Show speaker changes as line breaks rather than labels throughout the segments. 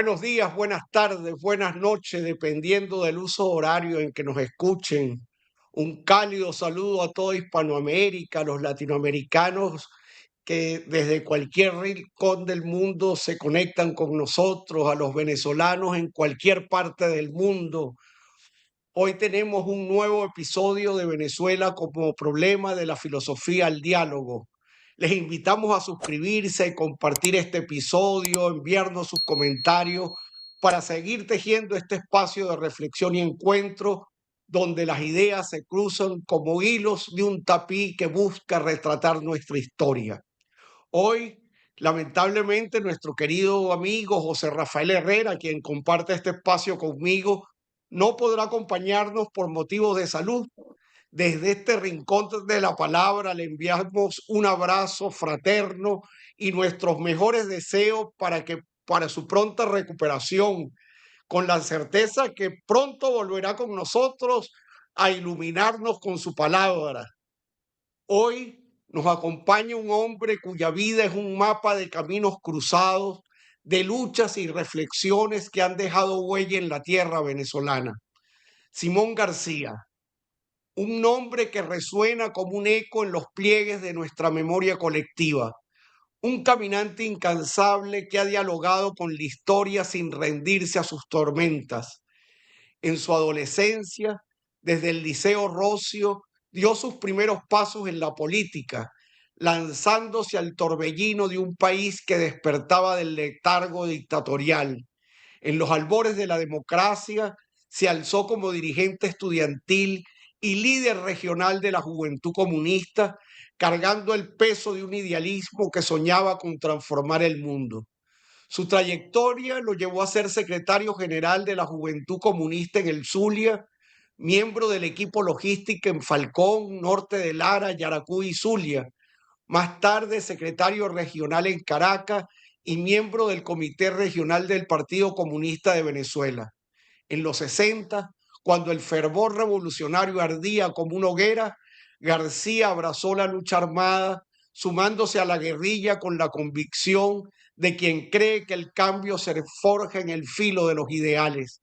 Buenos días, buenas tardes, buenas noches, dependiendo del uso horario en que nos escuchen. Un cálido saludo a toda Hispanoamérica, a los latinoamericanos que desde cualquier rincón del mundo se conectan con nosotros, a los venezolanos en cualquier parte del mundo. Hoy tenemos un nuevo episodio de Venezuela como problema de la filosofía al diálogo. Les invitamos a suscribirse y compartir este episodio, enviarnos sus comentarios para seguir tejiendo este espacio de reflexión y encuentro donde las ideas se cruzan como hilos de un tapiz que busca retratar nuestra historia. Hoy, lamentablemente, nuestro querido amigo José Rafael Herrera, quien comparte este espacio conmigo, no podrá acompañarnos por motivos de salud. Desde este rincón de la palabra le enviamos un abrazo fraterno y nuestros mejores deseos para su pronta recuperación, con la certeza que pronto volverá con nosotros a iluminarnos con su palabra. Hoy nos acompaña un hombre cuya vida es un mapa de caminos cruzados, de luchas y reflexiones que han dejado huella en la tierra venezolana. Simón García, un nombre que resuena como un eco en los pliegues de nuestra memoria colectiva, un caminante incansable que ha dialogado con la historia sin rendirse a sus tormentas. En su adolescencia, desde el Liceo Rocio, dio sus primeros pasos en la política, lanzándose al torbellino de un país que despertaba del letargo dictatorial. En los albores de la democracia, se alzó como dirigente estudiantil y líder regional de la Juventud Comunista, cargando el peso de un idealismo que soñaba con transformar el mundo. Su trayectoria lo llevó a ser secretario general de la Juventud Comunista en el Zulia, miembro del equipo logística en Falcón, Norte de Lara, Yaracuy y Zulia. Más tarde, secretario regional en Caracas y miembro del Comité Regional del Partido Comunista de Venezuela. En los 60, cuando el fervor revolucionario ardía como una hoguera, García abrazó la lucha armada, sumándose a la guerrilla con la convicción de quien cree que el cambio se forja en el filo de los ideales.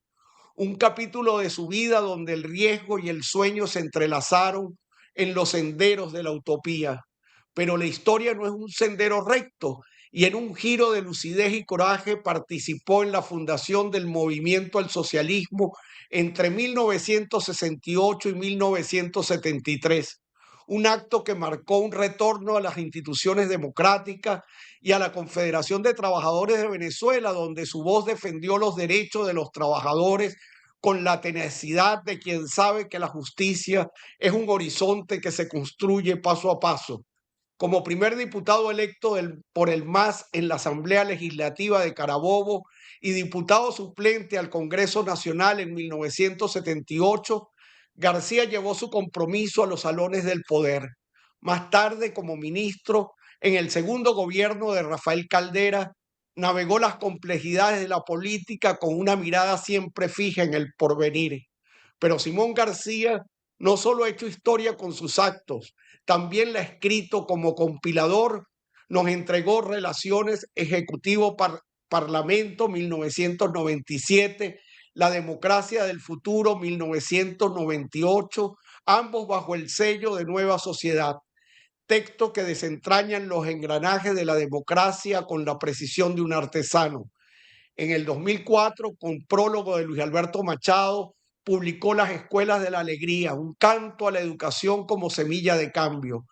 Un capítulo de su vida donde el riesgo y el sueño se entrelazaron en los senderos de la utopía. Pero la historia no es un sendero recto, y en un giro de lucidez y coraje participó en la fundación del movimiento al socialismo entre 1968 y 1973, un acto que marcó un retorno a las instituciones democráticas y a la Confederación de Trabajadores de Venezuela, donde su voz defendió los derechos de los trabajadores con la tenacidad de quien sabe que la justicia es un horizonte que se construye paso a paso. Como primer diputado electo por el MAS en la Asamblea Legislativa de Carabobo y diputado suplente al Congreso Nacional en 1978, García llevó su compromiso a los salones del poder. Más tarde, como ministro, en el segundo gobierno de Rafael Caldera, navegó las complejidades de la política con una mirada siempre fija en el porvenir. Pero Simón García no solo ha hecho historia con sus actos, también la ha escrito como compilador, nos entregó Relaciones Ejecutivo-Parlamento 1997, La Democracia del Futuro 1998, ambos bajo el sello de Nueva Sociedad, textos que desentrañan los engranajes de la democracia con la precisión de un artesano. En el 2004, con prólogo de Luis Alberto Machado, publicó Las Escuelas de la Alegría, un canto a la educación como semilla de cambio.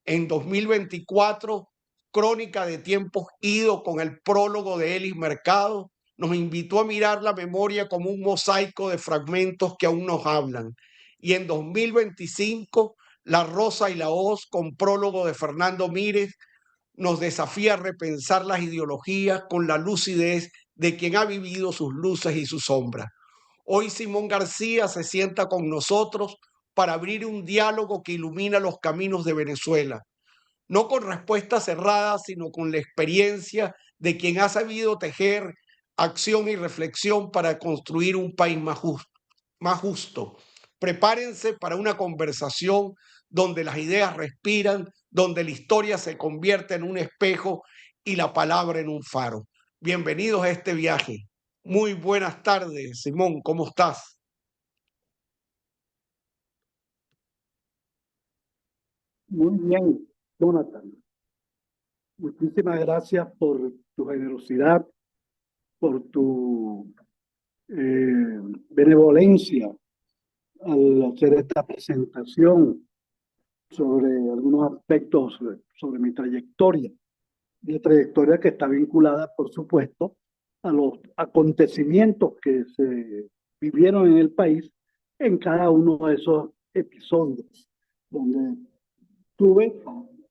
En 2024, Crónica de Tiempos Ido, con el prólogo de Elis Mercado, nos invitó a mirar la memoria como un mosaico de fragmentos que aún nos hablan. Y en 2025, La Rosa y la Hoz, con prólogo de Fernando Mírez, nos desafía a repensar las ideologías con la lucidez de quien ha vivido sus luces y sus sombras. Hoy Simón García se sienta con nosotros para abrir un diálogo que ilumina los caminos de Venezuela, no con respuestas cerradas, sino con la experiencia de quien ha sabido tejer acción y reflexión para construir un país más justo. Prepárense para una conversación donde las ideas respiran, donde la historia se convierte en un espejo y la palabra en un faro. Bienvenidos a este viaje. Muy buenas tardes, Simón, ¿cómo estás?
Muy bien, Jonathan. Muchísimas gracias por tu generosidad, por tu benevolencia al hacer esta presentación sobre algunos aspectos sobre mi trayectoria. Una trayectoria que está vinculada, por supuesto, a los acontecimientos que se vivieron en el país en cada uno de esos episodios, donde tuve,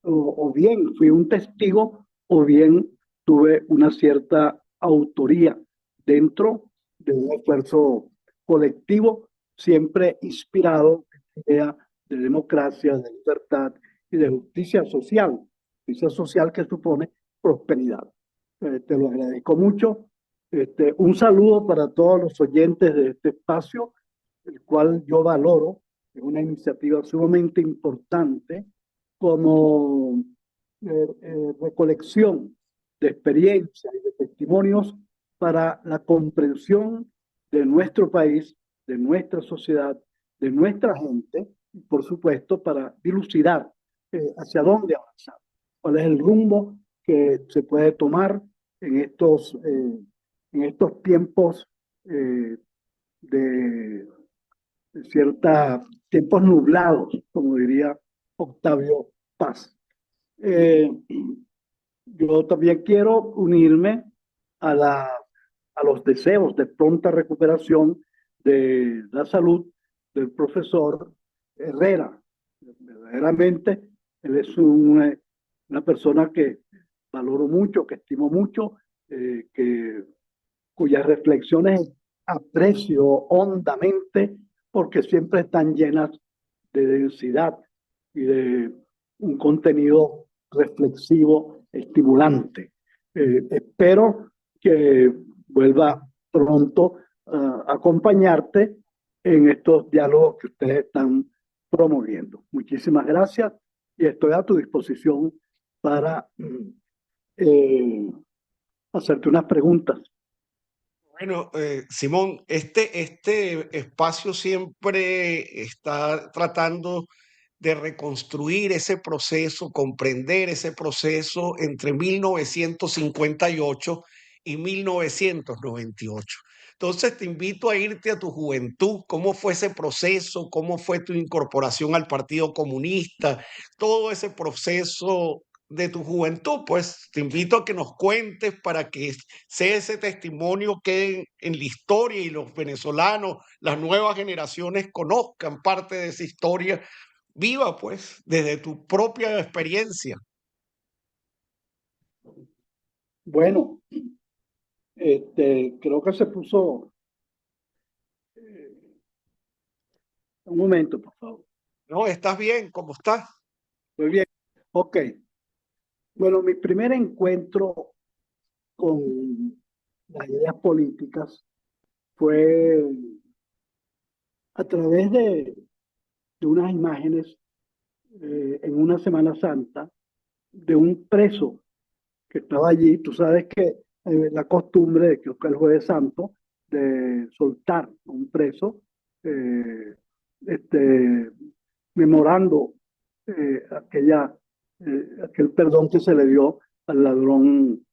o bien fui un testigo, o bien tuve una cierta autoría dentro de un esfuerzo colectivo, siempre inspirado en la idea de democracia, de libertad y de justicia social que supone prosperidad. Te lo agradezco mucho. Un saludo para todos los oyentes de este espacio, el cual yo valoro. Es una iniciativa sumamente importante como recolección de experiencias y de testimonios para la comprensión de nuestro país, de nuestra sociedad, de nuestra gente, y por supuesto para dilucidar hacia dónde avanzar, cuál es el rumbo que se puede tomar en estos tiempos eh, de ciertos tiempos nublados, como diría Octavio Paz. Eh, yo también quiero unirme a, a los deseos de pronta recuperación de la salud del profesor Herrera. Verdaderamente, él es una persona que valoro mucho, que estimo mucho, cuyas reflexiones aprecio hondamente porque siempre están llenas de densidad y de un contenido reflexivo estimulante. Espero que vuelva pronto a acompañarte en estos diálogos que ustedes están promoviendo. Muchísimas gracias y estoy a tu disposición para eh, hacerte unas preguntas.
Bueno, Simón, este espacio siempre está tratando de reconstruir ese proceso, comprender ese proceso entre 1958 y 1998. Entonces te invito a irte a tu juventud, cómo fue ese proceso, cómo fue tu incorporación al Partido Comunista, todo ese proceso de tu juventud, pues te invito a que nos cuentes para que sea ese testimonio quede en la historia y los venezolanos, las nuevas generaciones conozcan parte de esa historia viva, pues, desde tu propia experiencia.
Bueno, creo que se puso. Un momento, por favor.
No, ¿estás bien? ¿Cómo estás?
Muy bien. Ok. Bueno, mi primer encuentro con las ideas políticas fue a través de unas imágenes en una Semana Santa de un preso que estaba allí. Tú sabes que la costumbre de que el Jueves Santo de soltar a un preso, eh, este, memorando aquel perdón que se le dio al ladrón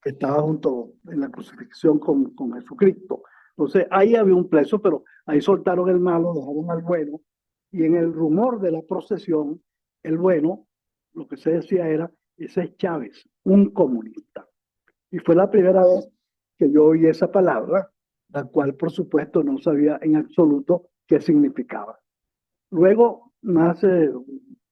que estaba junto en la crucifixión con Jesucristo. Entonces ahí había un preso, pero ahí soltaron el malo, dejaron al bueno, y en el rumor de la procesión, el bueno, lo que se decía era, ese es Chávez, un comunista. Y fue la primera vez que yo oí esa palabra, la cual por supuesto no sabía en absoluto qué significaba. Luego, más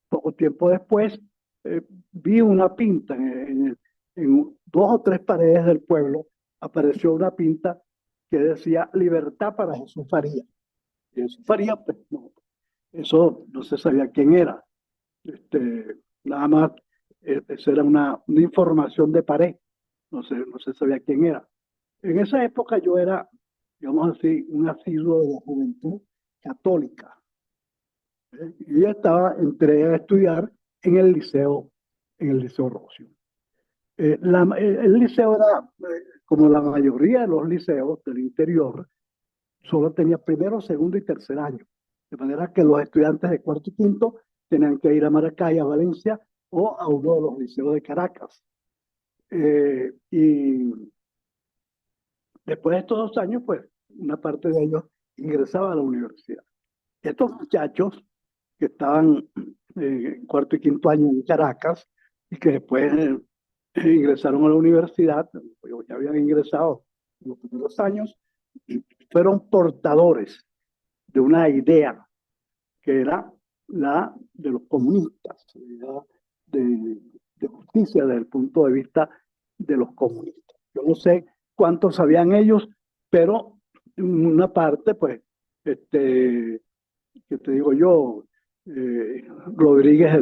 poco tiempo después, eh, vi una pinta en dos o tres paredes del pueblo, apareció una pinta que decía libertad para Jesús Faría. Y Jesús Faría, pues no, eso no se sabía quién era. Nada más, eso era una información de pared, no se sabía quién era. En esa época yo era, digamos así, un asiduo de la juventud católica. Y yo entré a estudiar en el liceo Rosio. El liceo era, como la mayoría de los liceos del interior, solo tenía primero, segundo y tercer año. De manera que los estudiantes de cuarto y quinto tenían que ir a Maracay, a Valencia o a uno de los liceos de Caracas. Y después de estos 2 años, pues una parte de ellos ingresaba a la universidad. Estos muchachos que estaban en cuarto y quinto año en Caracas y que después ingresaron a la universidad, ya habían ingresado en los primeros años, fueron portadores de una idea que era la de los comunistas, la de justicia desde el punto de vista de los comunistas. Yo no sé cuántos sabían ellos, pero una parte, pues, que te digo yo, Rodríguez,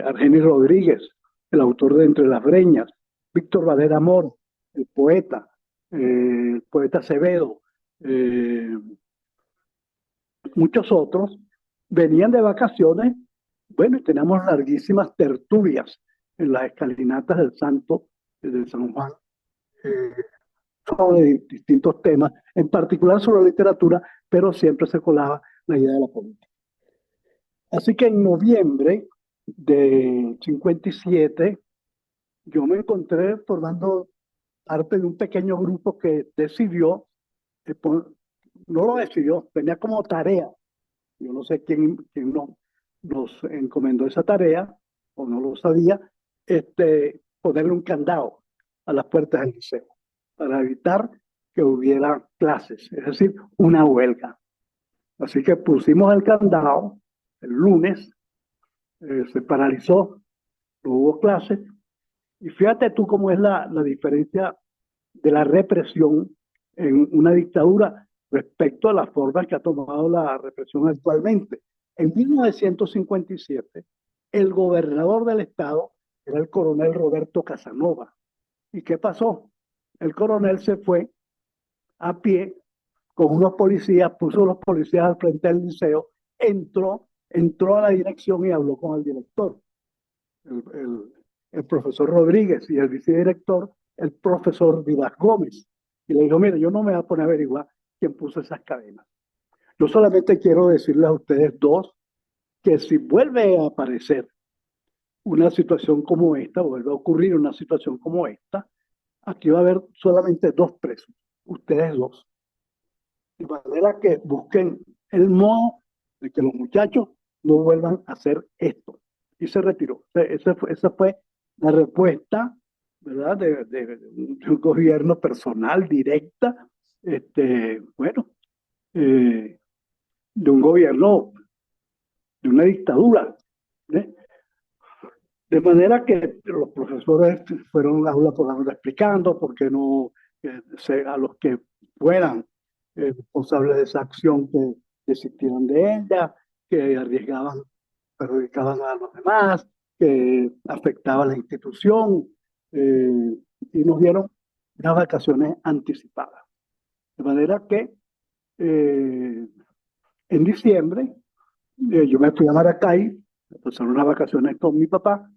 Argenis Rodríguez, el autor de Entre las Breñas, Víctor Valera Amor, el poeta Acevedo, eh, muchos otros, venían de vacaciones, bueno, y teníamos larguísimas tertulias en las escalinatas del Santo, del San Juan, eh, sobre distintos temas, en particular sobre literatura, pero siempre se colaba la idea de la política. Así que en noviembre de 57, yo me encontré formando parte de un pequeño grupo que decidió, no lo decidió, tenía como tarea, yo no sé quién nos encomendó esa tarea, o no lo sabía, ponerle un candado a las puertas del liceo para evitar que hubiera clases, es decir, una huelga. Así que pusimos el candado el lunes, se paralizó, no hubo clases, y fíjate tú cómo es la diferencia de la represión en una dictadura respecto a las formas que ha tomado la represión actualmente. En 1957, el gobernador del estado era el coronel Roberto Casanova. ¿Y qué pasó? El coronel se fue a pie con unos policías, puso los policías al frente del liceo, entró a la dirección y habló con el director, el, el, el profesor Rodríguez, y el vicedirector, el profesor Vivas Gómez. Y le dijo, mire, yo no me voy a poner a averiguar quién puso esas cadenas. Yo solamente quiero decirles a ustedes dos que si vuelve a aparecer una situación como esta, vuelve a ocurrir una situación como esta, aquí va a haber solamente 2 presos, ustedes dos. De manera que busquen el modo de que los muchachos no vuelvan a hacer esto. Y se retiró. Esa fue la respuesta, ¿verdad? De un gobierno personal, directa, bueno, de un gobierno, de una dictadura. ¿eh? De manera que los profesores fueron aula por aula explicando por qué no, a los que fueran responsables de esa acción que desistieron de ella, que arriesgaban, perjudicaban a los demás, que afectaba a la institución, y nos dieron unas vacaciones anticipadas. De manera que en diciembre yo me fui a Maracay a pasar unas vacaciones con mi papá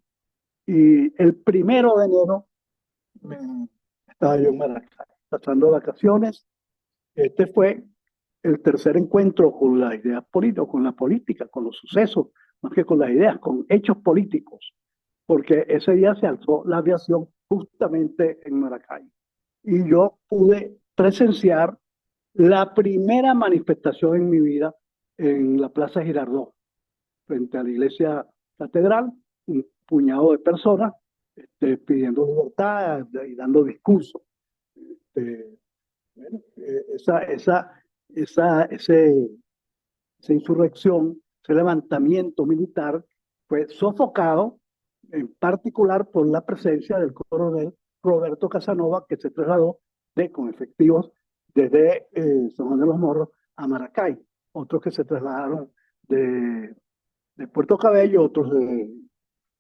y el 1 de enero estaba yo en Maracay pasando vacaciones. Este fue el tercer encuentro con las ideas políticas, con la política, con los sucesos, más que con las ideas, con hechos políticos, porque ese día se alzó la aviación justamente en Maracay. Y yo pude presenciar la primera manifestación en mi vida en la Plaza Girardot, frente a la iglesia catedral, un puñado de personas pidiendo libertad y dando discursos. Bueno, esa insurrección, ese levantamiento militar fue sofocado en particular por la presencia del coronel Roberto Casanova, que se trasladó con efectivos desde San Juan de los Morros a Maracay. Otros que se trasladaron de Puerto Cabello, otros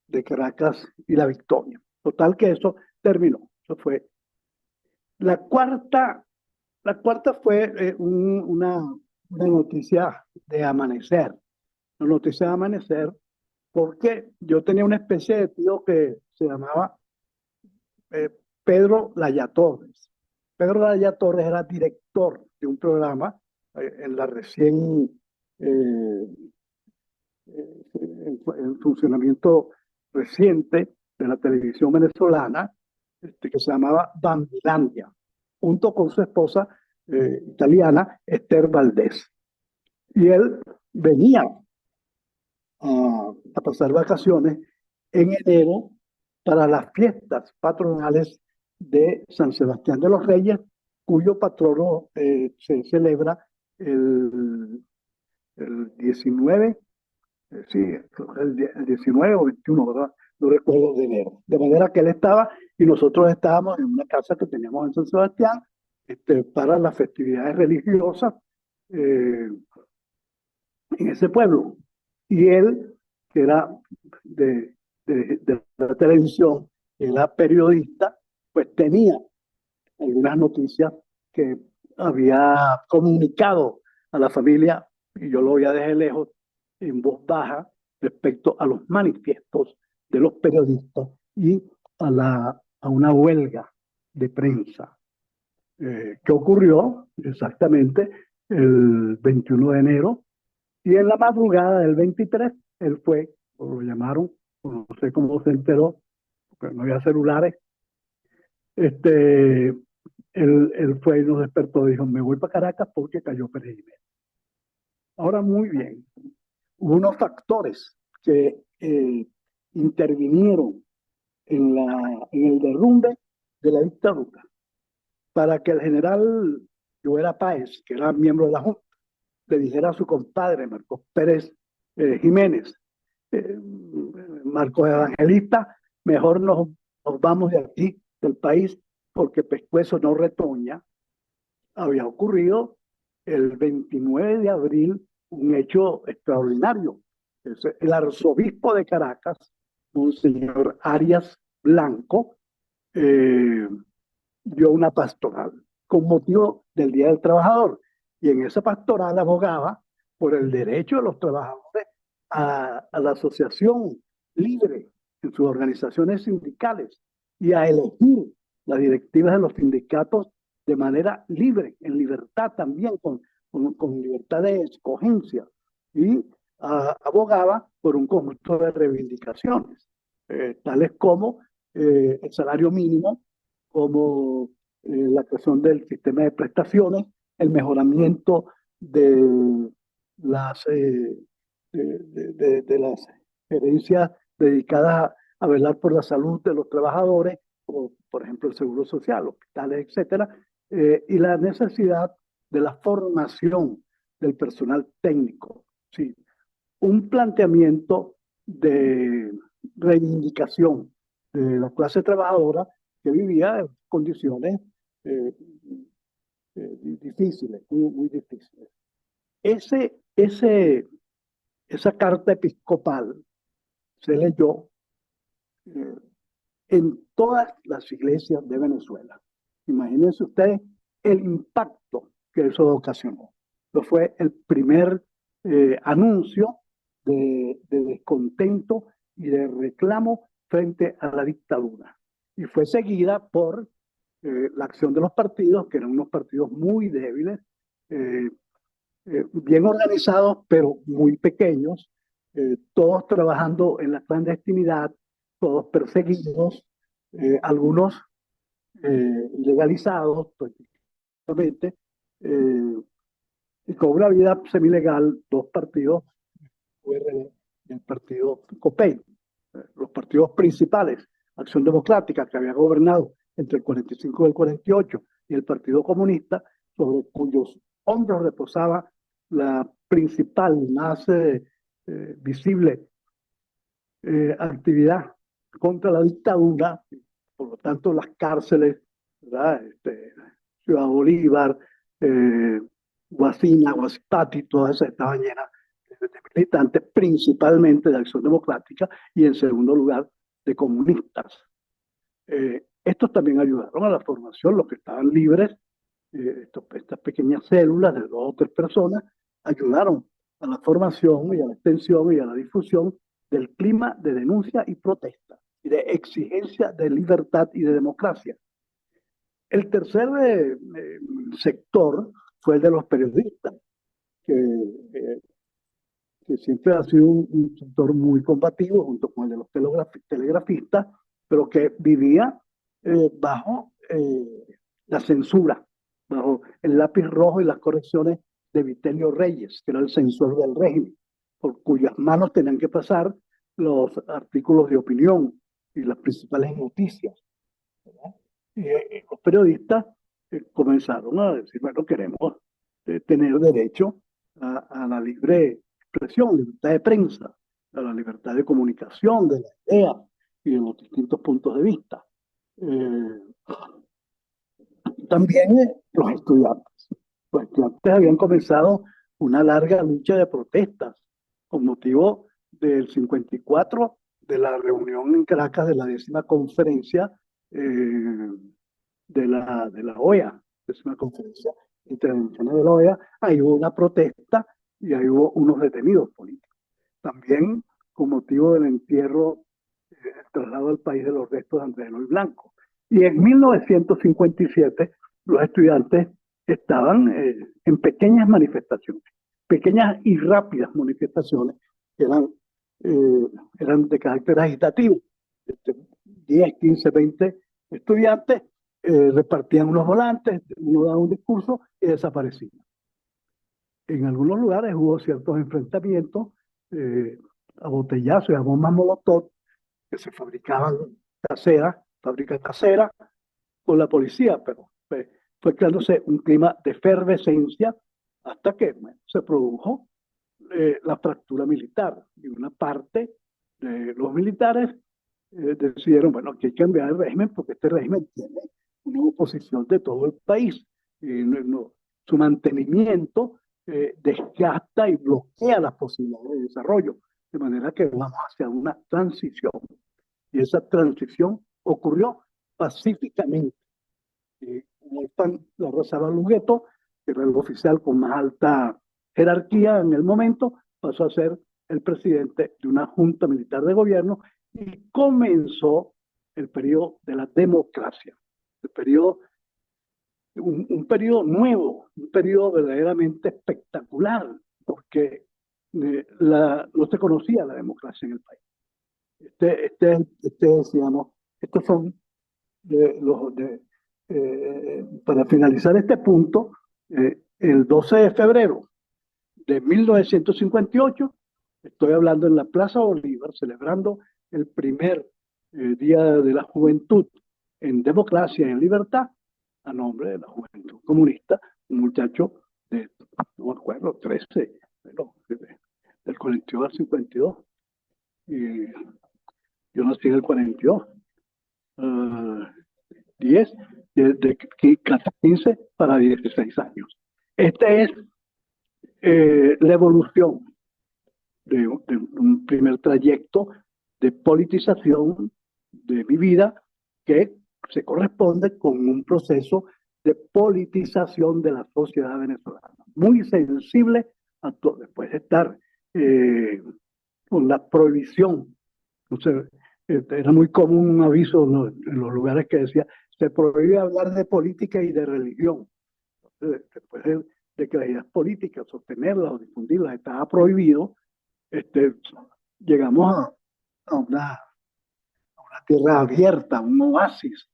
de Caracas y La Victoria. Total que eso terminó. Eso fue. La cuarta, la cuarta fue una noticia de amanecer. Una noticia de amanecer porque yo tenía una especie de tío que se llamaba Pedro Laya Torres. Pedro Laya Torres era director de un programa en la recién en funcionamiento reciente de la televisión venezolana, que se llamaba Bambilandia, junto con su esposa italiana, Esther Valdés. Y él venía a pasar vacaciones en enero para las fiestas patronales de San Sebastián de los Reyes, cuyo patrono se celebra el 19, sí, el 19 o 21, ¿verdad? No recuerdo, de enero. De manera que él estaba y nosotros estábamos en una casa que teníamos en San Sebastián para las festividades religiosas en ese pueblo. Y él, que era de la televisión, era periodista, pues tenía algunas noticias que había comunicado a la familia, y yo lo veía desde lejos, en voz baja, respecto a los manifiestos de los periodistas y a una huelga de prensa que ocurrió exactamente el 21 de enero, y en la madrugada del 23, él fue, o lo llamaron, no sé cómo se enteró, porque no había celulares, él fue y nos despertó y dijo, me voy para Caracas porque cayó Pérez Jiménez. Ahora, muy bien, hubo unos factores que intervinieron en el derrumbe de la dictadura para que el general Joera Páez, que era miembro de la Junta, le dijera a su compadre Marcos Pérez Jiménez, Marcos Evangelista, mejor nos vamos de aquí, del país, porque Pescuezo no retoña. Había ocurrido el 29 de abril un hecho extraordinario. El arzobispo de Caracas, Monseñor Arias Blanco, dio una pastoral con motivo del Día del Trabajador. Y en esa pastoral abogaba por el derecho de los trabajadores a la asociación libre en sus organizaciones sindicales y a elegir las directivas de los sindicatos de manera libre, en libertad también, con libertad de escogencia. Y abogaba por un conjunto de reivindicaciones, tales como el salario mínimo, como la creación del sistema de prestaciones, el mejoramiento de las, de las gerencias dedicadas a velar por la salud de los trabajadores, como por ejemplo el seguro social, hospitales, etcétera, y la necesidad de la formación del personal técnico. Sí, un planteamiento de reivindicación de la clase trabajadora que vivía en condiciones difíciles, muy difíciles. Esa carta episcopal se leyó en todas las iglesias de Venezuela. Imagínense ustedes el impacto que eso ocasionó. Eso fue el primer anuncio de descontento y de reclamo frente a la dictadura. Y fue seguida por la acción de los partidos, que eran unos partidos muy débiles, bien organizados, pero muy pequeños, todos trabajando en la clandestinidad, todos perseguidos, algunos legalizados, prácticamente, y con una vida semilegal, dos partidos, URD y el partido COPEI, los partidos principales, Acción Democrática, que había gobernado entre el 45 y el 48, y el Partido Comunista, sobre cuyos hombros reposaba la principal, más visible actividad contra la dictadura, por lo tanto las cárceles, ¿verdad? Ciudad Bolívar, Guasina, Guasipati, todas esas estaban llenas de militantes, principalmente de Acción Democrática y en segundo lugar de comunistas. Estos también ayudaron a la formación, los que estaban libres, estas pequeñas células de 2 o 3 personas, ayudaron a la formación y a la extensión y a la difusión del clima de denuncia y protesta y de exigencia de libertad y de democracia. El tercer sector fue el de los periodistas, que, eh, que siempre ha sido un sector muy combativo junto con el de los telegrafistas, pero que vivía bajo la censura, bajo el lápiz rojo y las correcciones de Vitelio Reyes, que era el censor del régimen, por cuyas manos tenían que pasar los artículos de opinión y las principales noticias, ¿verdad? Y los periodistas comenzaron a decir, bueno, queremos tener derecho a la libre expresión, libertad de prensa, a la libertad de comunicación, de la idea y de los distintos puntos de vista. También los estudiantes. Los estudiantes habían comenzado una larga lucha de protestas con motivo del 54, de la reunión en Caracas de la 10ª conferencia de la OEA, 10ª conferencia internacional de la OEA. Ahí hubo una protesta y ahí hubo unos detenidos políticos. También con motivo del entierro, el traslado al país de los restos de Andrés Eloy Blanco. Y en 1957 los estudiantes estaban en pequeñas manifestaciones, pequeñas y rápidas manifestaciones que eran de carácter agitativo. 10, 15, 20 estudiantes repartían unos volantes, uno daba un discurso y desaparecían. En algunos lugares hubo ciertos enfrentamientos a botellazos y a bombas molotov que se fabricaban fábricas caseras con la policía, pero fue creándose un clima de efervescencia hasta que se produjo la fractura militar. Y una parte de los militares decidieron, bueno, que hay que cambiar el régimen porque este régimen tiene una oposición de todo el país. Y su mantenimiento desgasta y bloquea las posibilidades de desarrollo, de manera que vamos hacia una transición. Y esa transición ocurrió pacíficamente. Wolfgang Larrazábal Lugueto, que era el oficial con más alta jerarquía en el momento, pasó a ser el presidente de una junta militar de gobierno y comenzó el periodo de la democracia, el periodo, un periodo nuevo, un periodo verdaderamente espectacular, porque no se conocía la democracia en el país. Digamos, estos son para finalizar este punto, el 12 de febrero de 1958, estoy hablando en la Plaza Bolívar, celebrando el primer Día de la Juventud en democracia y en libertad, a nombre de la Juventud Comunista, un muchacho de, no me acuerdo, 13, del colectivo del 52. Y yo nací en el 42. 10, de 15 para 16 años. Esta es la evolución de un primer trayecto de politización de mi vida que se corresponde con un proceso de politización de la sociedad venezolana, muy sensible a todo, después de estar con la prohibición. Entonces, era muy común un aviso en los lugares que decía, se prohíbe hablar de política y de religión. Entonces, después de que las ideas políticas, sostenerlas o difundirlas, estaba prohibido, llegamos a una tierra abierta, un oasis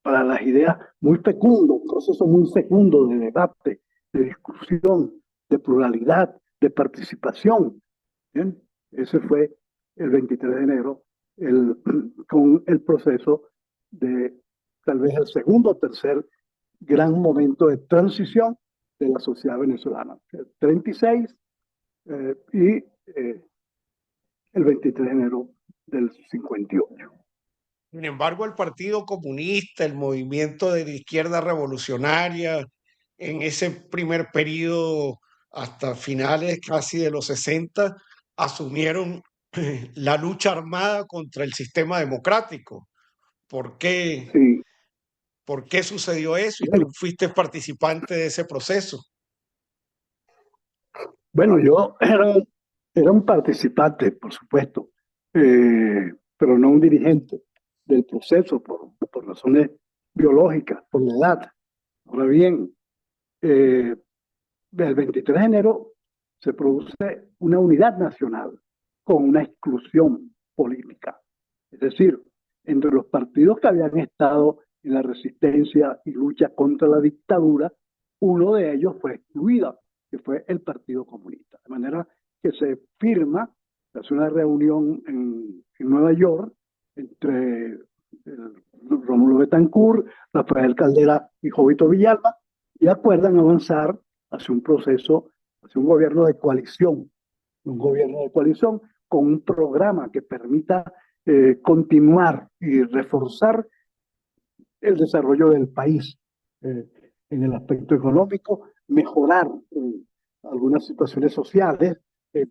para las ideas muy fecundo, un proceso muy fecundo de debate, de discusión, de pluralidad, de participación. ¿Bien? Ese fue el 23 de enero, con el proceso de tal vez el segundo o tercer gran momento de transición de la sociedad venezolana. El 36 y el 23 de enero del 58.
Sin embargo, el Partido Comunista, el movimiento de la izquierda revolucionaria, en ese primer periodo hasta finales casi de los 60, asumieron la lucha armada contra el sistema democrático. ¿Por qué,
Sí.
¿Por qué sucedió eso? Y
Bueno,
tú fuiste participante de ese proceso.
bueno, yo era un participante, por supuesto. pero no un dirigente del proceso por razones biológicas, por la edad. Ahora bien, el 23 de enero se produce una unidad nacional con una exclusión política. Es decir, entre los partidos que habían estado en la resistencia y lucha contra la dictadura, uno de ellos fue excluido, que fue el Partido Comunista. De manera que se firma, se hace una reunión en Nueva York entre Rómulo Betancourt, Rafael Caldera y Jovito Villalba, y acuerdan avanzar hacia un proceso, hacia un gobierno de coalición, con un programa que permita continuar y reforzar el desarrollo del país en el aspecto económico, mejorar algunas situaciones sociales,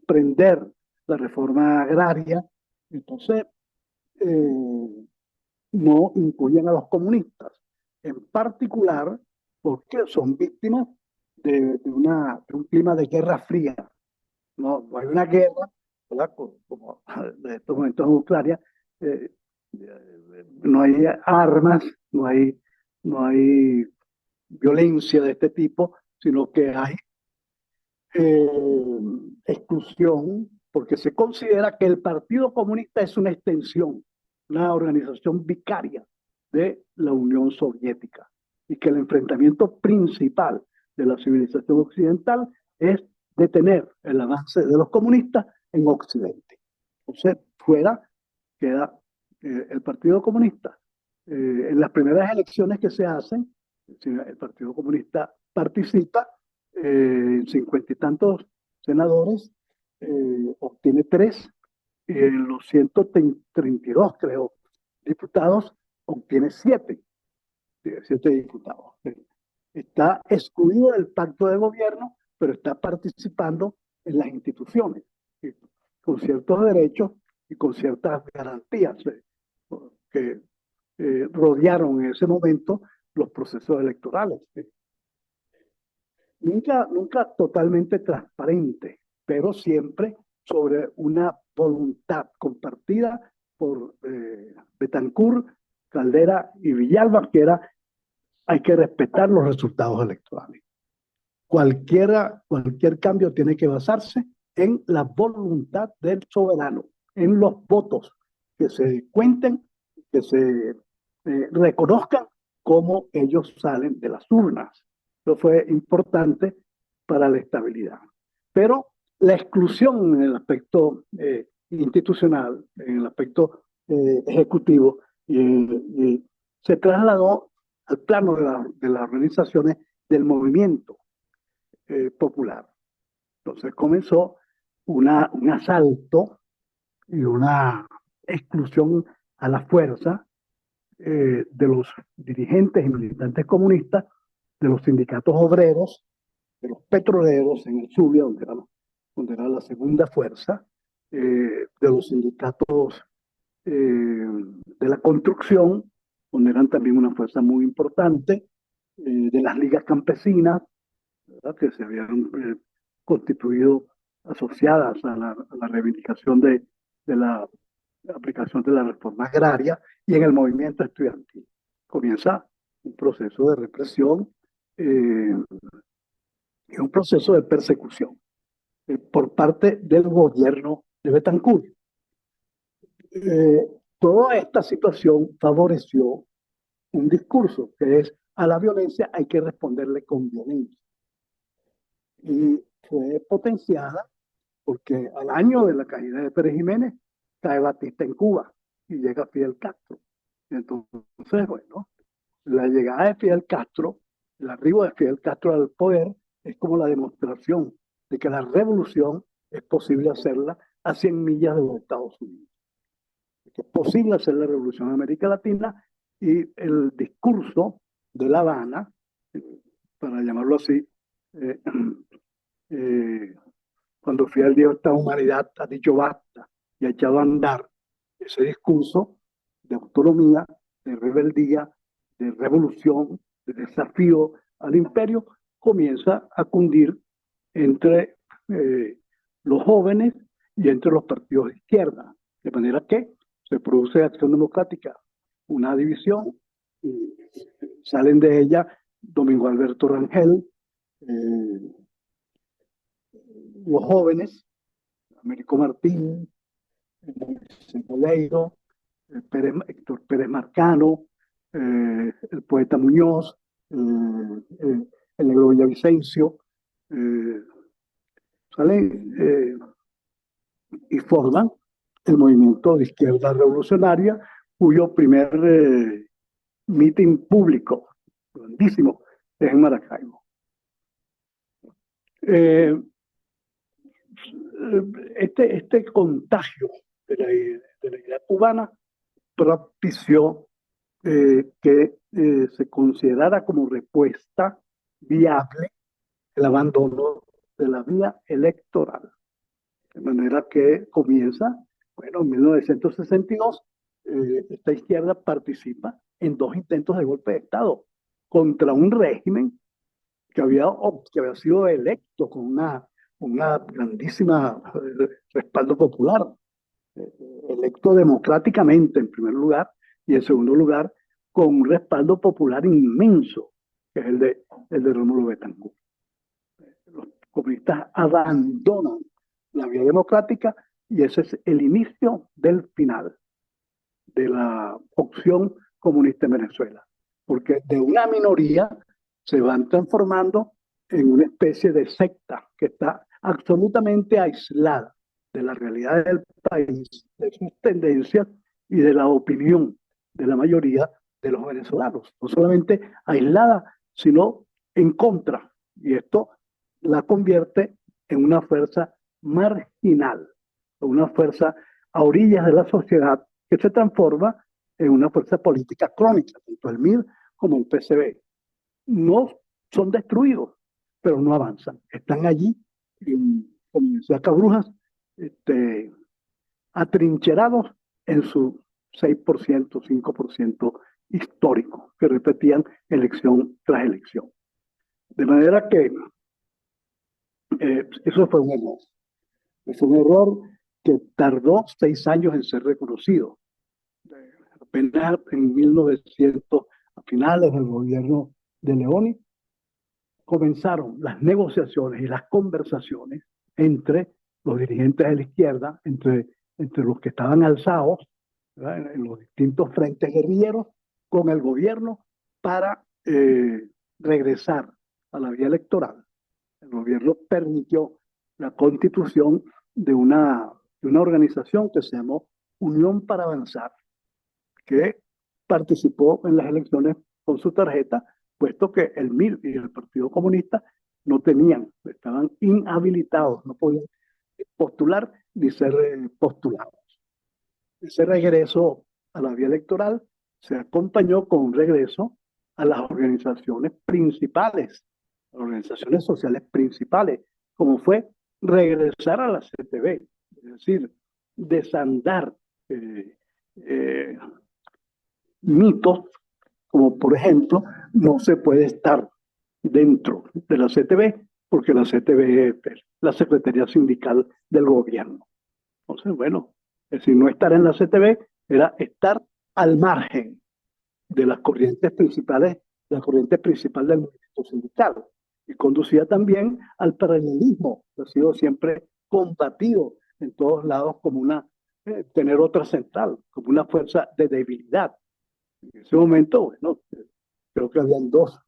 prender la reforma agraria. Entonces, no incluyen a los comunistas, en particular porque son víctimas de un clima de guerra fría. No hay una guerra, ¿verdad? Como de estos momentos en Ucrania, eh, no hay armas, no hay violencia de este tipo, sino que hay exclusión, porque se considera que el Partido Comunista es una extensión, una organización vicaria de la Unión Soviética, y que el enfrentamiento principal de la civilización occidental es detener el avance de los comunistas en Occidente. Entonces, fuera queda el Partido Comunista. En las primeras elecciones que se hacen, el Partido Comunista participa, 50 y tantos senadores, obtiene 3, en los 132, creo, diputados, obtiene 7 diputados. Está excluido del pacto de gobierno, pero está participando en las instituciones, con ciertos derechos y con ciertas garantías que rodearon en ese momento los procesos electorales. Nunca totalmente transparente, pero siempre sobre una voluntad compartida por Betancourt, Caldera y Villalba, que era: hay que respetar los resultados electorales. Cualquier cambio tiene que basarse en la voluntad del soberano, en los votos que se cuenten, que se reconozcan cómo ellos salen de las urnas. Eso fue importante para la estabilidad. Pero la exclusión en el aspecto institucional, en el aspecto ejecutivo, se trasladó al plano de las organizaciones del movimiento popular. Entonces comenzó un asalto y una exclusión a la fuerza de los dirigentes y militantes comunistas, de los sindicatos obreros, de los petroleros en el Zulia, donde era la segunda fuerza, de los sindicatos de la construcción, donde eran también una fuerza muy importante, de las ligas campesinas, ¿verdad?, que se habían constituido asociadas a la reivindicación de la aplicación de la reforma agraria, y en el movimiento estudiantil. Comienza un proceso de represión y un proceso de persecución por parte del gobierno de Betancourt. Toda esta situación favoreció un discurso que es: a la violencia hay que responderle con violencia. Y fue potenciada porque al año de la caída de Pérez Jiménez cae Batista en Cuba y llega Fidel Castro. Entonces, bueno, la llegada de Fidel Castro, el arribo de Fidel Castro al poder, es como la demostración de que la revolución es posible hacerla a 100 millas de los Estados Unidos. Que es posible hacer la revolución en América Latina, y el discurso de La Habana, para llamarlo así, cuando Fidel dijo: esta humanidad ha dicho basta y ha echado a andar, ese discurso de autonomía, de rebeldía, de revolución, de desafío al imperio, comienza a cundir entre los jóvenes y entre los partidos de izquierda, de manera que se produce Acción Democrática, una división, y salen de ella Domingo Alberto Rangel, los jóvenes, Américo Martín, Vicente Leiro, Héctor Pérez Marcano, el poeta Muñoz, el negro Villavicencio, salen y forman el movimiento de izquierda revolucionaria, cuyo primer meeting público, grandísimo, es en Maracaibo. Este contagio de la idea cubana propició que se considerara como respuesta viable el abandono de la vía electoral. De manera que comienza, bueno, en 1962, esta izquierda participa en 2 intentos de golpe de Estado contra un régimen que había sido electo con una grandísima respaldo popular, electo democráticamente en primer lugar, y en segundo lugar con un respaldo popular inmenso, que es el de Rómulo Betancourt. Los comunistas abandonan la vía democrática y ese es el inicio del final de la opción comunista en Venezuela, porque de una minoría se van transformando en una especie de secta que está absolutamente aislada de la realidad del país, de sus tendencias y de la opinión de la mayoría de los venezolanos. No solamente aislada, sino en contra. Y esto la convierte en una fuerza marginal, una fuerza a orillas de la sociedad que se transforma en una fuerza política crónica, tanto el MIR como el PCB. No son destruidos, pero no avanzan. Están allí, como decía Cabrujas, atrincherados en su 6%, 5% histórico, que repetían elección tras elección. De manera que eso fue un error. Es un error que tardó 6 años en ser reconocido. Apenas en 1900, a finales del gobierno de Leoni, comenzaron las negociaciones y las conversaciones entre los dirigentes de la izquierda, entre los que estaban alzados, ¿verdad?, en los distintos frentes guerrilleros, con el gobierno para regresar a la vía electoral. El gobierno permitió la constitución de una organización que se llamó Unión para Avanzar, que participó en las elecciones con su tarjeta, puesto que el MIR y el Partido Comunista no tenían, estaban inhabilitados, no podían postular ni ser postulados. Ese regreso a la vía electoral se acompañó con un regreso a las organizaciones principales, las organizaciones sociales principales, como fue regresar a la CTV, es decir, desandar mitos, como por ejemplo, no se puede estar dentro de la CTV, porque la CTV es la Secretaría Sindical del Gobierno. Entonces, bueno, es decir, no estar en la CTV era estar al margen de las corrientes principales, la corriente principal del movimiento sindical, y conducía también al paralelismo, que ha sido siempre combatido en todos lados como tener otra central, como una fuerza de debilidad. En ese momento, bueno, creo que habían dos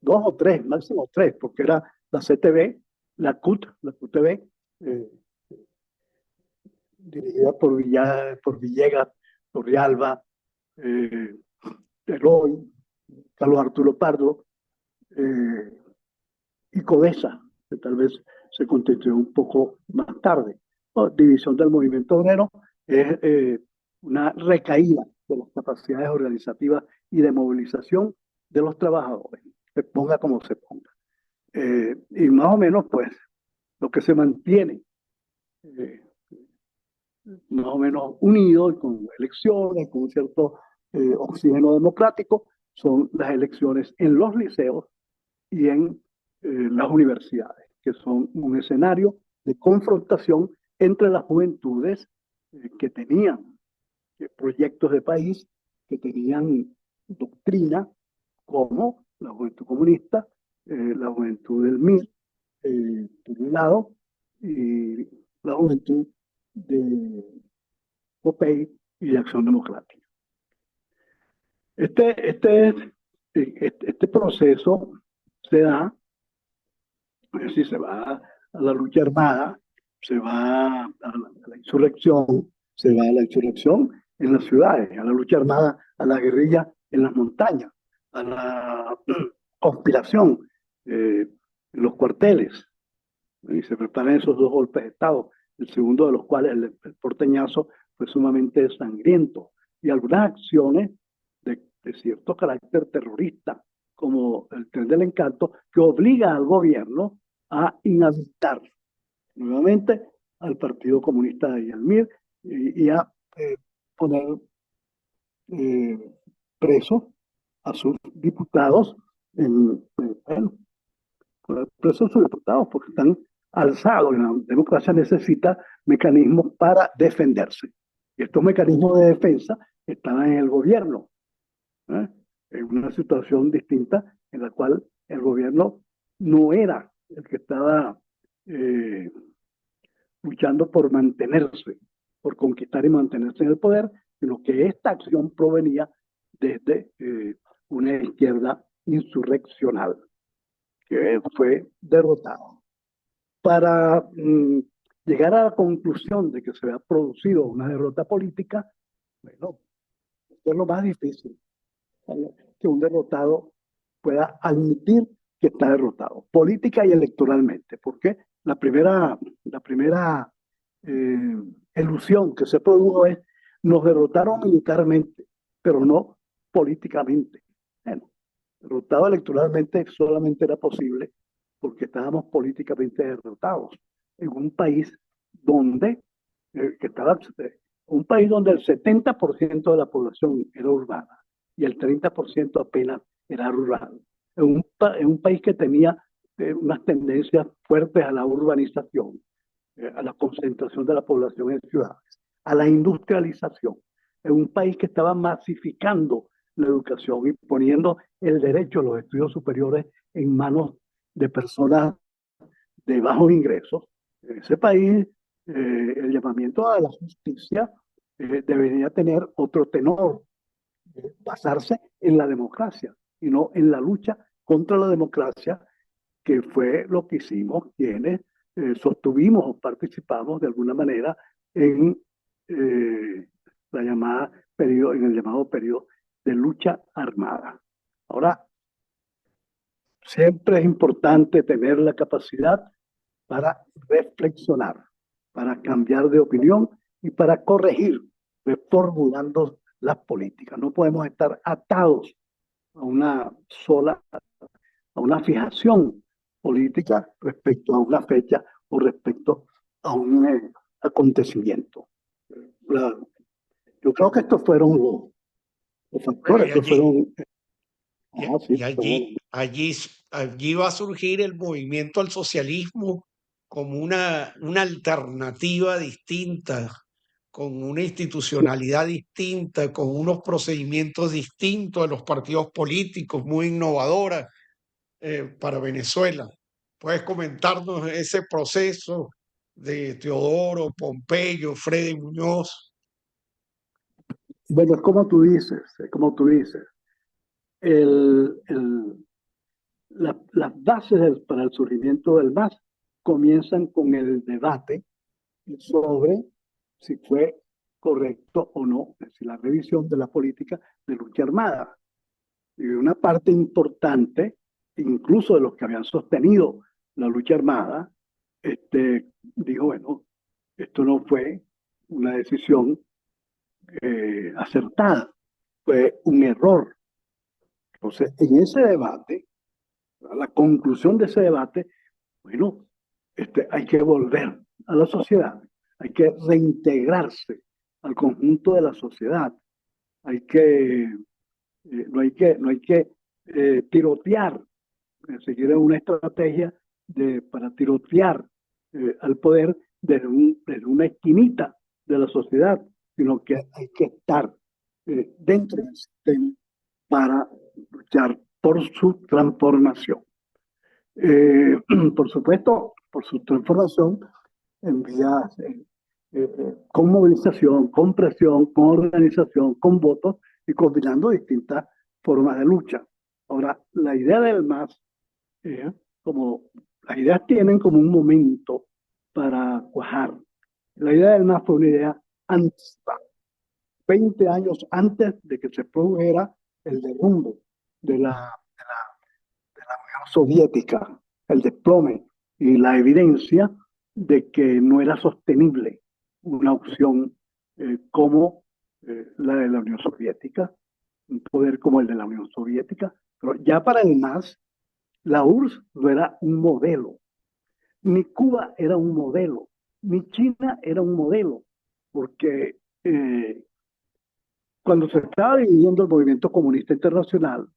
o tres, máximo 3, porque era la CTV, la QTV, dirigida por Villegas, Torrealba, Eloy, Carlos Arturo Pardo, y Codesa, que tal vez se constituyó un poco más tarde. División del movimiento obrero es una recaída de las capacidades organizativas y de movilización de los trabajadores, se ponga como se ponga. Y más o menos, pues, lo que se mantiene más o menos unido y con elecciones, con un cierto oxígeno democrático, son las elecciones en los liceos y en las universidades, que son un escenario de confrontación entre las juventudes que tenían proyectos de país que tenían doctrina como la Juventud Comunista, la Juventud del MIR, por un lado, y la Juventud de COPEI y de Acción Democrática. Este proceso se da, es decir, se va a la lucha armada, se va a la insurrección, se va a la insurrección en las ciudades, a la lucha armada, a la guerrilla en las montañas, a la conspiración en los cuarteles. Y se preparan esos dos golpes de Estado, el segundo de los cuales, el porteñazo, fue sumamente sangriento. Y algunas acciones de cierto carácter terrorista, como el Tren del Encanto, que obliga al gobierno a inhabilitar nuevamente al Partido Comunista y al MIR y a poner presos a sus diputados, bueno, poner presos a sus diputados porque están alzados. La democracia necesita mecanismos para defenderse. Y estos mecanismos de defensa están en el gobierno, en una situación distinta en la cual el gobierno no era el que estaba luchando por mantenerse, por conquistar y mantenerse en el poder, sino que esta acción provenía desde una izquierda insurreccional que fue derrotado. Para llegar a la conclusión de que se había producido una derrota política, bueno, esto es lo más difícil, que un derrotado pueda admitir que está derrotado, política y electoralmente, porque la primera ilusión que se produjo es: nos derrotaron militarmente, pero no políticamente. Bueno, derrotado electoralmente solamente era posible porque estábamos políticamente derrotados en un país donde un país donde el 70% de la población era urbana y el 30% apenas era rural. En un país que tenía unas tendencias fuertes a la urbanización, a la concentración de la población en ciudades, a la industrialización, en un país que estaba masificando la educación y poniendo el derecho a los estudios superiores en manos de personas de bajos ingresos. En ese país, el llamamiento a la justicia debería tener otro tenor, basarse en la democracia y no en la lucha contra la democracia, que fue lo que hicimos quienes sostuvimos o participamos de alguna manera en la llamada en el llamado periodo de lucha armada. Ahora, siempre es importante tener la capacidad para reflexionar, para cambiar de opinión y para corregir, reformulando las políticas. No podemos estar atados a una fijación política respecto a una fecha o respecto a un acontecimiento. Yo creo que estos fueron los factores que fueron...
Y allí va a surgir el movimiento al socialismo como una alternativa distinta, con una institucionalidad distinta, con unos procedimientos distintos de los partidos políticos, muy innovadora para Venezuela. ¿Puedes comentarnos ese proceso de Teodoro, Pompeyo, Freddy Muñoz?
Bueno, es como tú dices, las bases para el surgimiento del MAS comienzan con el debate sobre si fue correcto o no, es decir, la revisión de la política de lucha armada. Y una parte importante, incluso de los que habían sostenido la lucha armada, dijo, bueno, esto no fue una decisión acertada, fue un error. Entonces, en ese debate, la conclusión de ese debate, bueno, hay que volver a la sociedad, hay que reintegrarse al conjunto de la sociedad, no hay que tirotear, seguir una estrategia para tirotear al poder desde una esquinita de la sociedad, sino que hay que estar dentro del sistema para luchar por su transformación. Por supuesto, por su transformación en vías con movilización, con presión, con organización, con votos y combinando distintas formas de lucha. Ahora, la idea del MAS, como las ideas tienen como un momento para cuajar. La idea del MAS fue una idea antes, 20 años antes de que se produjera el derrumbe de la Unión Soviética, el desplome y la evidencia de que no era sostenible una opción como la de la Unión Soviética, un poder como el de la Unión Soviética. Pero ya para el MAS, la URSS no era un modelo, ni Cuba era un modelo, ni China era un modelo, porque cuando se estaba dividiendo el movimiento comunista internacional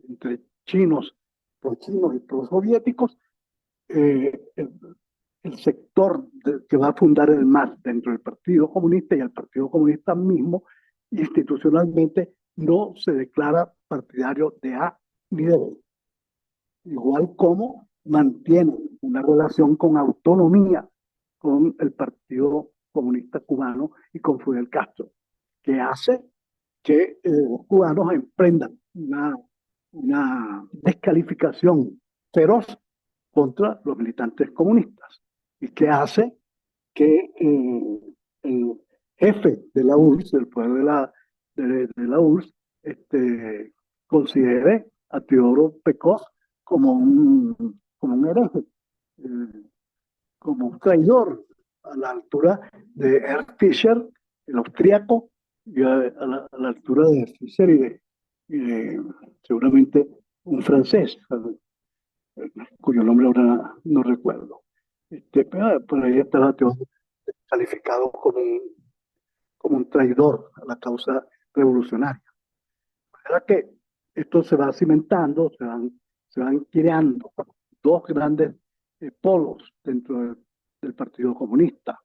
entre chinos, pro-chinos y pro-soviéticos, el sector que va a fundar el MAS dentro del Partido Comunista y el Partido Comunista mismo, institucionalmente no se declara partidario de A ni de B. Igual como mantiene una relación con autonomía con el Partido Comunista Cubano y con Fidel Castro, que hace que los cubanos emprendan una descalificación feroz contra los militantes comunistas y que hace que el jefe de la URSS, del poder de la URSS, considere a Teodoro Pekov como un hereje, como un traidor a la altura de Ernst Fischer, el austríaco, y a la altura de Fischer y de seguramente un francés, cuyo nombre ahora no recuerdo. Pero por ahí estaba calificado como un traidor a la causa revolucionaria. De manera que esto se va cimentando, se van creando dos grandes polos dentro del Partido Comunista.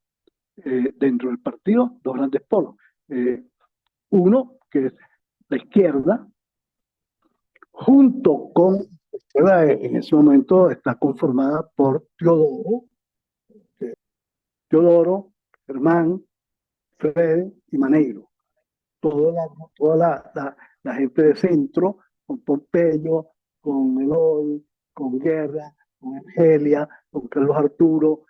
Dentro del partido, dos grandes polos. Uno, que es la izquierda, junto con, en ese momento está conformada por Teodoro, Germán, Fred y Maneiro. Toda la gente de centro, con Pompeyo, con Eloy, con Guerra, con Argelia, con Carlos Arturo,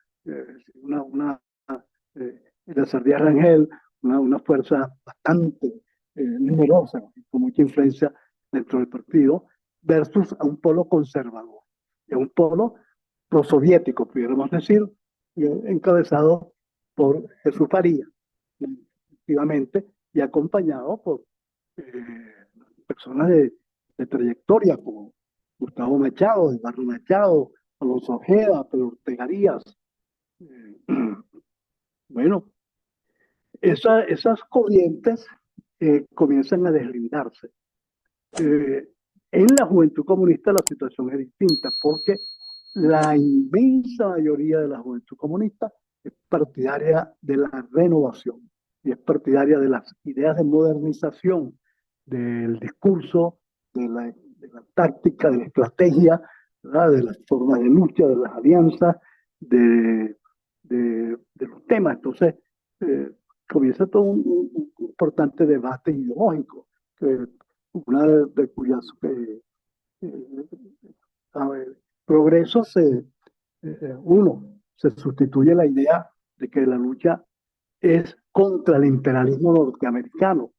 Eleazar Díaz Rangel, una fuerza bastante numerosa, con mucha influencia dentro del partido, versus a un polo conservador, y a un polo prosoviético, pudiéramos decir, encabezado por Jesús Faría, efectivamente, y acompañado por personas de trayectoria como Gustavo Machado, Eduardo Machado, Alonso Ojeda, Pedro Ortega Díaz. Bueno, esas corrientes comienzan a deslindarse. En la juventud comunista la situación es distinta porque la inmensa mayoría de la juventud comunista es partidaria de la renovación y es partidaria de las ideas de modernización del discurso, de la táctica, de la estrategia, ¿verdad? De las formas de lucha, de las alianzas, de los temas. Entonces, comienza todo un importante debate ideológico, una de cuyas progresos se sustituye la idea de que la lucha es contra el imperialismo norteamericano,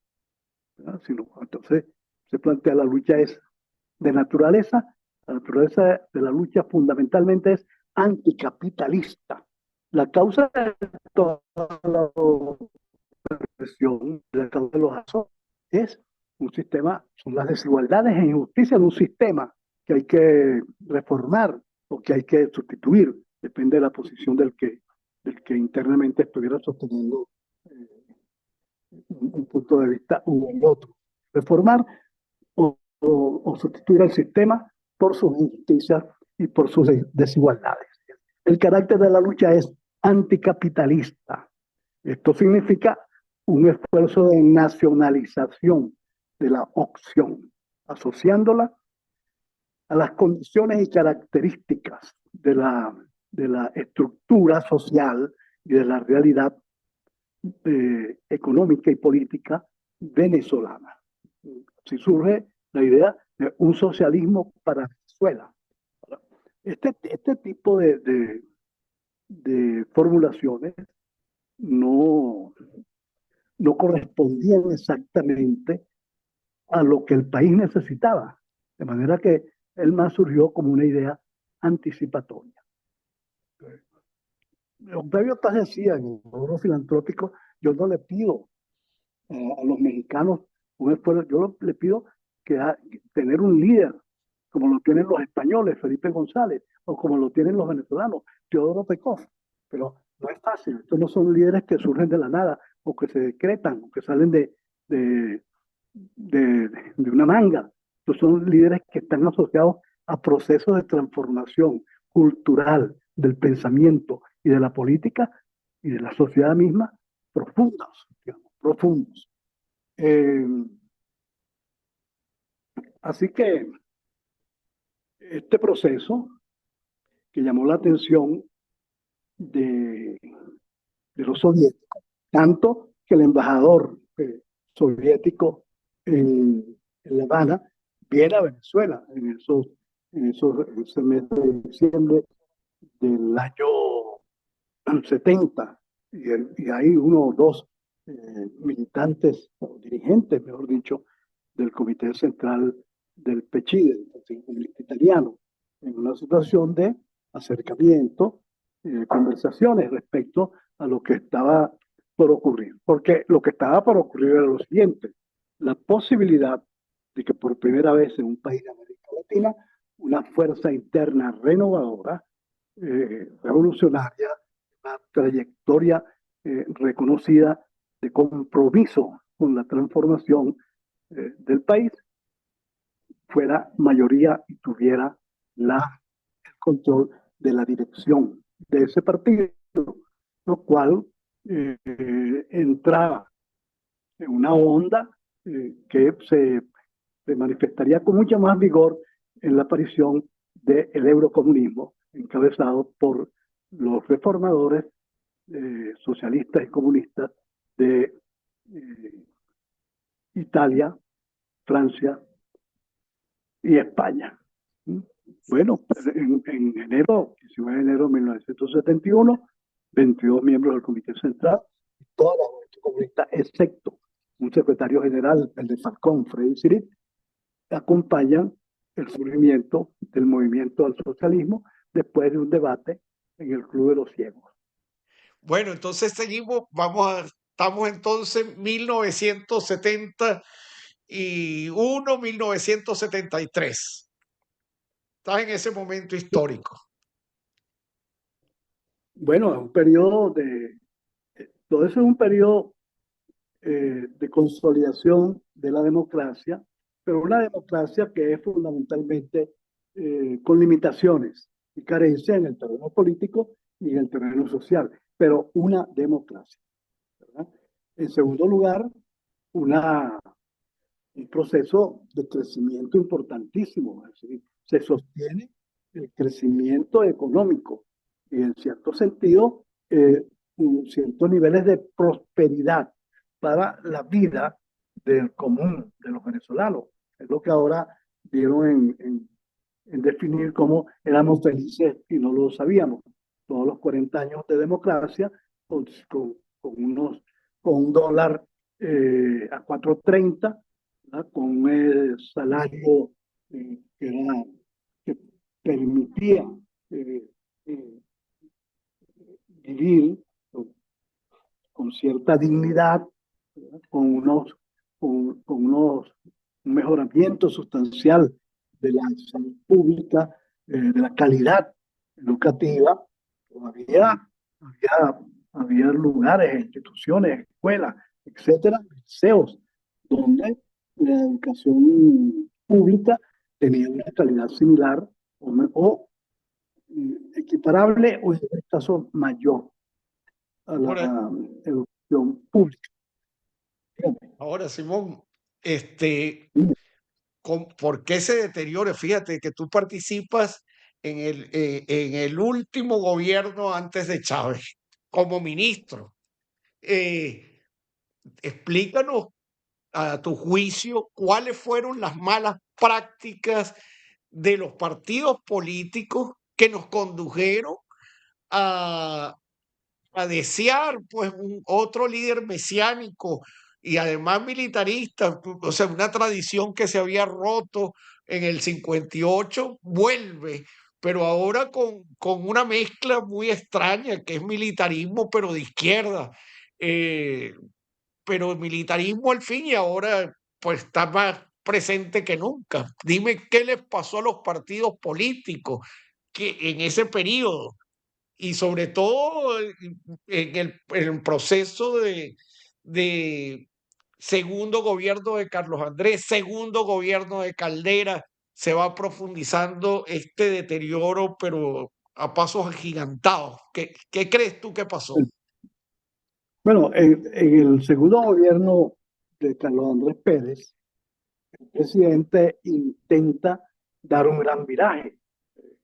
¿verdad? Entonces se plantea la lucha es de naturaleza, la naturaleza de la lucha fundamentalmente es anticapitalista. La causa de toda la opresión, la causa de los asos, es un sistema, son las desigualdades e injusticias de un sistema que hay que reformar o que hay que sustituir, depende de la posición del que internamente estuviera sosteniendo un punto de vista u el otro. Reformar o sustituir al sistema por sus injusticias y por sus desigualdades. El carácter de la lucha es anticapitalista. Esto significa un esfuerzo de nacionalización de la opción, asociándola a las condiciones y características de la estructura social y de la realidad económica y política venezolana. Así surge la idea de un socialismo para Venezuela. Este tipo de formulaciones no, no correspondían exactamente a lo que el país necesitaba, de manera que el MAS surgió como una idea anticipatoria. Octavio Paz decía en el logro filantrópico, yo no le pido a los mexicanos un esfuerzo, yo le pido tener un líder, como lo tienen los españoles, Felipe González, o como lo tienen los venezolanos, Teodoro Pekov. Pero no es fácil, estos no son líderes que surgen de la nada, o que se decretan, o que salen de, de una manga. Estos son líderes que están asociados a procesos de transformación cultural, del pensamiento y de la política y de la sociedad misma profundos, digamos, profundos. Así que este proceso que llamó la atención de los soviéticos, tanto que el embajador soviético en La Habana viene a Venezuela en ese mes de diciembre del año 70, y hay uno o dos militantes, o dirigentes, mejor dicho, del Comité Central del PCI, del Partido Comunista Italiano, en una situación de acercamiento, conversaciones respecto a lo que estaba por ocurrir. Porque lo que estaba por ocurrir era lo siguiente: la posibilidad de que por primera vez en un país de América Latina una fuerza interna renovadora, revolucionaria, una trayectoria reconocida de compromiso con la transformación del país, fuera mayoría y tuviera el control de la dirección de ese partido, lo cual entraba en una onda que se manifestaría con mucha más vigor en la aparición del eurocomunismo, encabezado por los reformadores socialistas y comunistas de Italia, Francia y España. Bueno, en enero, 19 de enero de 1971, 22 miembros del Comité Central, toda la juventud comunista, excepto un secretario general, el de Falcón, Freddy Sirit, acompañan el surgimiento del movimiento al socialismo después de un debate en el Club de los Ciegos.
Bueno, entonces seguimos, estamos entonces 1971, 1973. Estás en ese momento histórico.
Bueno, es un periodo todo eso es un periodo de consolidación de la democracia, pero una democracia que es fundamentalmente con limitaciones y carencias en el terreno político y en el terreno social, pero una democracia, ¿verdad? En segundo lugar, un proceso de crecimiento importantísimo, es decir, se sostiene el crecimiento económico y en cierto sentido ciertos niveles de prosperidad para la vida del común de los venezolanos. Es lo que ahora dieron en definir cómo éramos felices y no lo sabíamos. Todos los 40 años de democracia con un dólar a 4.30, con el salario que permitía vivir con cierta dignidad, con un mejoramiento sustancial de la salud pública, de la calidad educativa. Todavía había lugares, instituciones, escuelas, etcétera, liceos, donde la educación pública tenía una calidad similar o equiparable, o en este caso mayor a la educación pública.
Ahora, Simón, ¿por qué se deteriora? Fíjate que tú participas en el último gobierno antes de Chávez como ministro. Eh, Explícanos a tu juicio cuáles fueron las malas prácticas de los partidos políticos que nos condujeron a, a desear pues otro líder mesiánico y además militarista, o sea, una tradición que se había roto en el 58 vuelve, pero ahora con una mezcla muy extraña que es militarismo, pero de izquierda. Eh, pero el militarismo al fin y ahora pues está más presente que nunca. Dime qué les pasó a los partidos políticos que en ese periodo y sobre todo en el proceso de segundo gobierno de Carlos Andrés, segundo gobierno de Caldera, se va profundizando este deterioro, pero a pasos agigantados. ¿Qué crees tú que pasó?
Bueno, en el segundo gobierno de Carlos Andrés Pérez, el presidente intenta dar un gran viraje,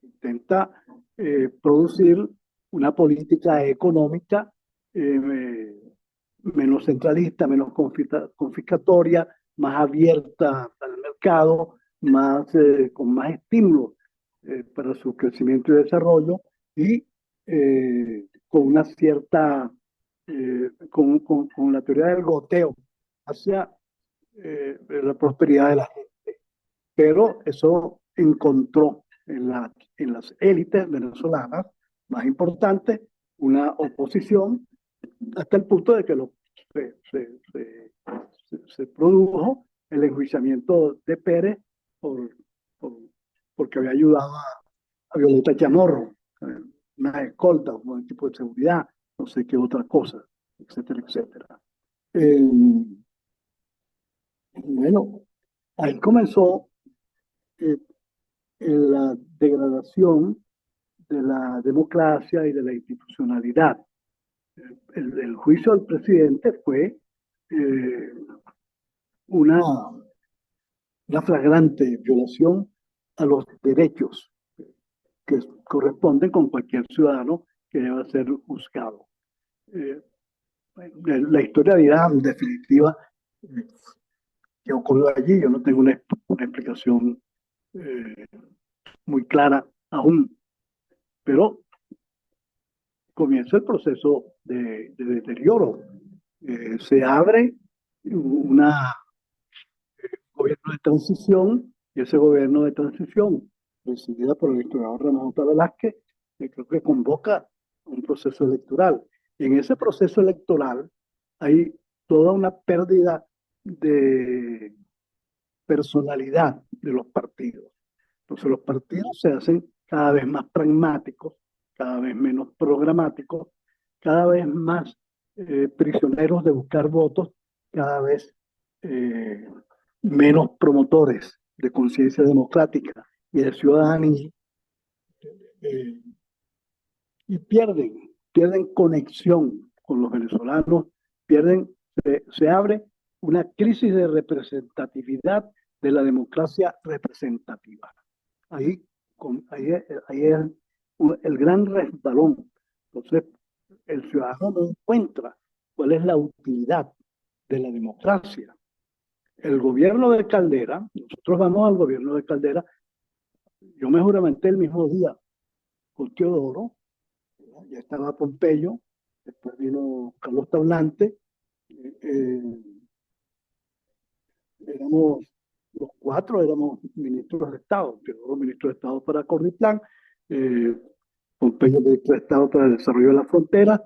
intenta producir una política económica menos centralista, menos confiscatoria, más abierta al mercado, con más estímulos para su crecimiento y desarrollo y con una cierta, con la teoría del goteo hacia la prosperidad de la gente. Pero eso encontró en las élites venezolanas más importantes una oposición hasta el punto de que se produjo el enjuiciamiento de Pérez por, por, porque había ayudado a Violeta Chamorro, una escolta, un equipo de seguridad, no sé qué otra cosa, etcétera, etcétera. Eh, bueno, ahí comenzó eh, la degradación de la democracia y de la institucionalidad. El juicio del presidente fue eh, una, una flagrante violación a los derechos que corresponden con cualquier ciudadano que deba ser juzgado. Eh, la historia dirá en definitiva qué ocurrió allí. Yo no tengo una explicación eh, muy clara aún, pero comienza el proceso de deterioro. Se abre una gobierno de transición y ese gobierno de transición, presidida por el historiador Ramón J. Velázquez, creo que convoca un proceso electoral. En ese proceso electoral hay toda una pérdida de personalidad de los partidos. Entonces los partidos se hacen cada vez más pragmáticos, cada vez menos programáticos, cada vez más prisioneros de buscar votos, cada vez eh, menos promotores de conciencia democrática y de ciudadanía, eh, y pierden conexión con los venezolanos, se abre una crisis de representatividad de la democracia representativa. Ahí, ahí es el gran resbalón. Entonces, el ciudadano no encuentra cuál es la utilidad de la democracia. El gobierno de Caldera, nosotros vamos al gobierno de Caldera, yo me juramenté el mismo día con Teodoro, ya estaba Pompeyo, después vino Carlos Tablante, eh, éramos los cuatro, éramos ministros de Estado, Teodoro ministro de Estado para Cordiplán, Pompeyo ministro de Estado para el desarrollo de la frontera,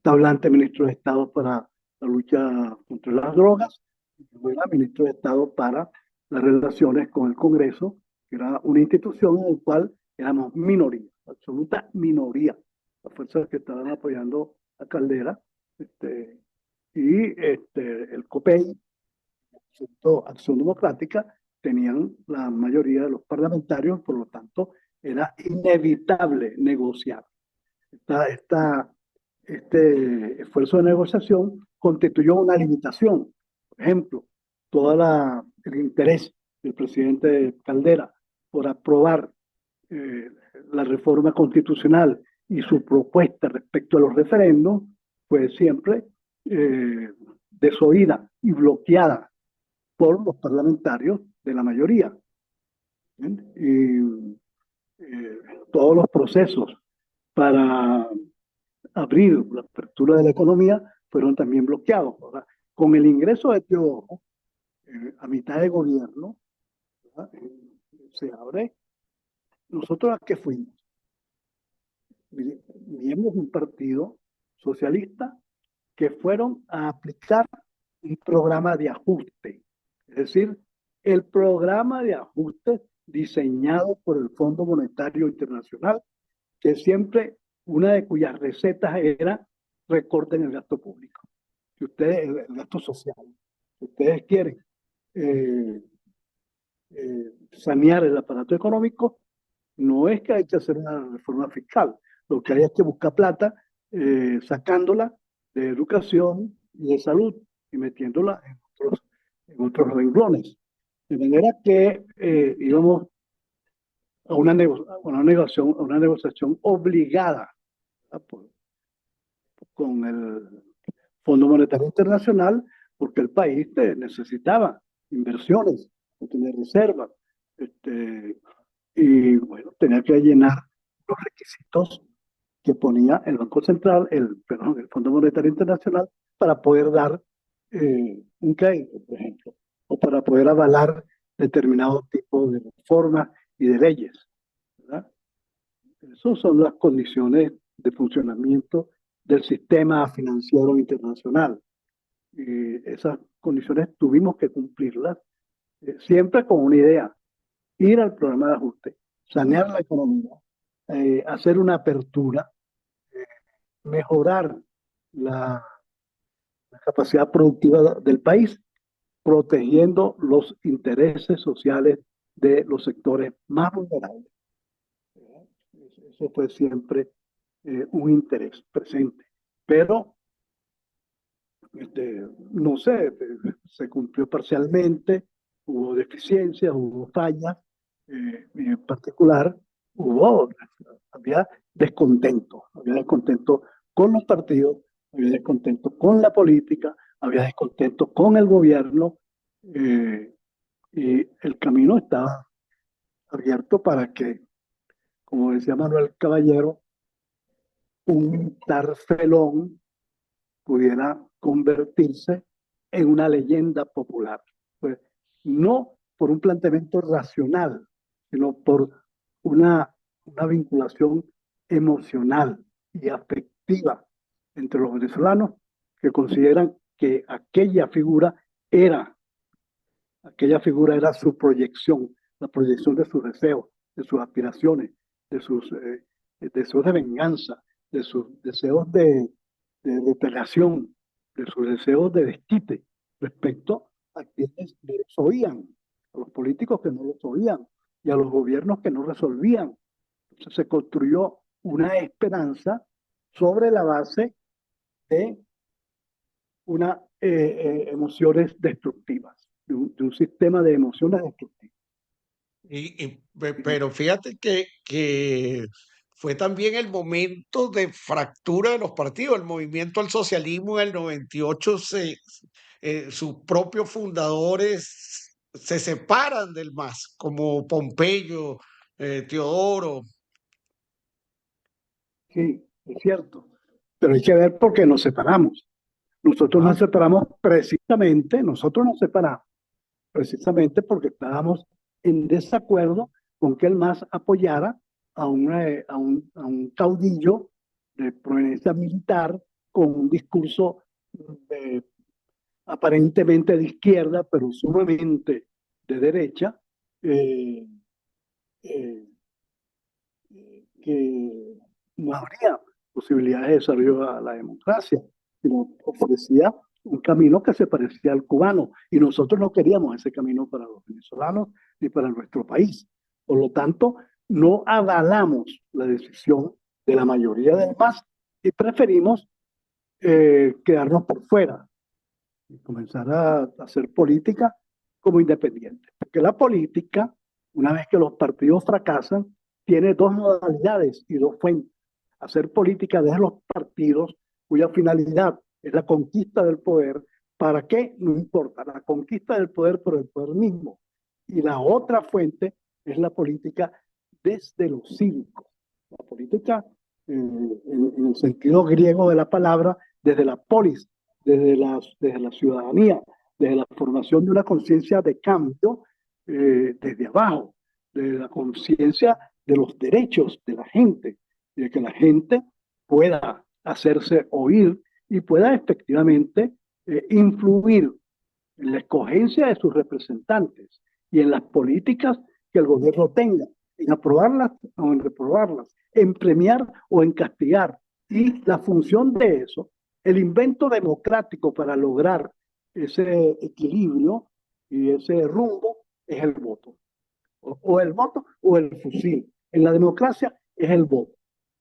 Tablante ministro de Estado para la lucha contra las drogas, y yo era ministro de Estado para las relaciones con el Congreso, que era una institución en la cual éramos minoría, absoluta minoría, las fuerzas que estaban apoyando a Caldera, el COPEI, Acción Democrática, tenían la mayoría de los parlamentarios, por lo tanto, era inevitable negociar. Este esfuerzo de negociación constituyó una limitación Por ejemplo, todo el interés del presidente Caldera por aprobar eh, la reforma constitucional y su propuesta respecto a los referendos fue siempre desoída y bloqueada por los parlamentarios de la mayoría. ¿Bien? Y todos los procesos para abrir la apertura de la economía fueron también bloqueados. ¿Verdad? Con el ingreso de Teodoro, a mitad de gobierno, se abre. ¿Nosotros a qué fuimos? Miembros de un partido socialista que fueron a aplicar un programa de ajuste. Es decir, el programa de ajuste diseñado por el Fondo Monetario Internacional, que siempre una de cuyas recetas era recorten el gasto público. Si ustedes, el gasto social, si ustedes quieren sanear el aparato económico, no es que hay que hacer una reforma fiscal, lo que hay es que buscar plata sacándola de educación y de salud y metiéndola en otros renglones. De manera que íbamos a una negociación obligada, con el Fondo Monetario Internacional, porque el país necesitaba inversiones, tener reservas, y bueno, tenía que llenar los requisitos que ponía el Banco Central, el Fondo Monetario Internacional, para poder dar un crédito, por ejemplo, o para poder avalar determinado tipo de reformas y de leyes, ¿verdad? Esas son las condiciones de funcionamiento del sistema financiero internacional. Y esas condiciones tuvimos que cumplirlas siempre con una idea: ir al programa de ajuste, sanear la economía, hacer una apertura, mejorar la capacidad productiva del país, protegiendo los intereses sociales de los sectores más vulnerables. Eso fue siempre un interés presente. Pero, no sé, se cumplió parcialmente, hubo deficiencias, hubo fallas, en particular había había descontento con los partidos, había descontento con la política, había descontento con el gobierno, y el camino estaba abierto para que, como decía Manuel Caballero, un tarfelón pudiera convertirse en una leyenda popular. Pues, no por un planteamiento racional, sino por una vinculación emocional y afectiva entre los venezolanos, que consideran que aquella figura era su proyección, la proyección de sus deseos, de sus aspiraciones, de sus deseos de venganza, de sus deseos de reparación, de sus deseos de desquite respecto a quienes no los oían, a los políticos que no los oían y a los gobiernos que no resolvían. Entonces se construyó una esperanza sobre la base de unas emociones destructivas, de un sistema de emociones destructivas.
Pero fíjate que fue también el momento de fractura de los partidos. El movimiento al socialismo en el 98, sus propios fundadores se separan del MAS, como Pompeyo, Teodoro.
Sí, es cierto. Pero hay que ver por qué nos separamos. Nosotros nos separamos precisamente porque estábamos en desacuerdo con que el MAS apoyara a un caudillo de proveniencia militar con un discurso eh, aparentemente de izquierda, pero sumamente de derecha, eh, eh, que no habría posibilidades de desarrollo a la democracia, sino ofrecía un camino que se parecía al cubano, y nosotros no queríamos ese camino para los venezolanos ni para nuestro país. Por lo tanto, no avalamos la decisión de la mayoría del MAS y preferimos quedarnos por fuera. y comenzar a hacer política como independiente. Porque la política, una vez que los partidos fracasan, tiene dos modalidades y dos fuentes. Hacer política desde los partidos, cuya finalidad es la conquista del poder. ¿Para qué? No importa, la conquista del poder por el poder mismo. Y la otra fuente es la política desde lo cívico. La política, en el sentido griego de la palabra, desde la polis, desde la ciudadanía, desde la formación de una conciencia de cambio desde abajo, de la conciencia de los derechos de la gente, de que la gente pueda hacerse oír y pueda efectivamente influir en la escogencia de sus representantes y en las políticas que el gobierno tenga, en aprobarlas o en reprobarlas, en premiar o en castigar. Y la función de eso, el invento democrático para lograr ese equilibrio y ese rumbo es el voto. O el voto o el fusil. En la democracia es el voto.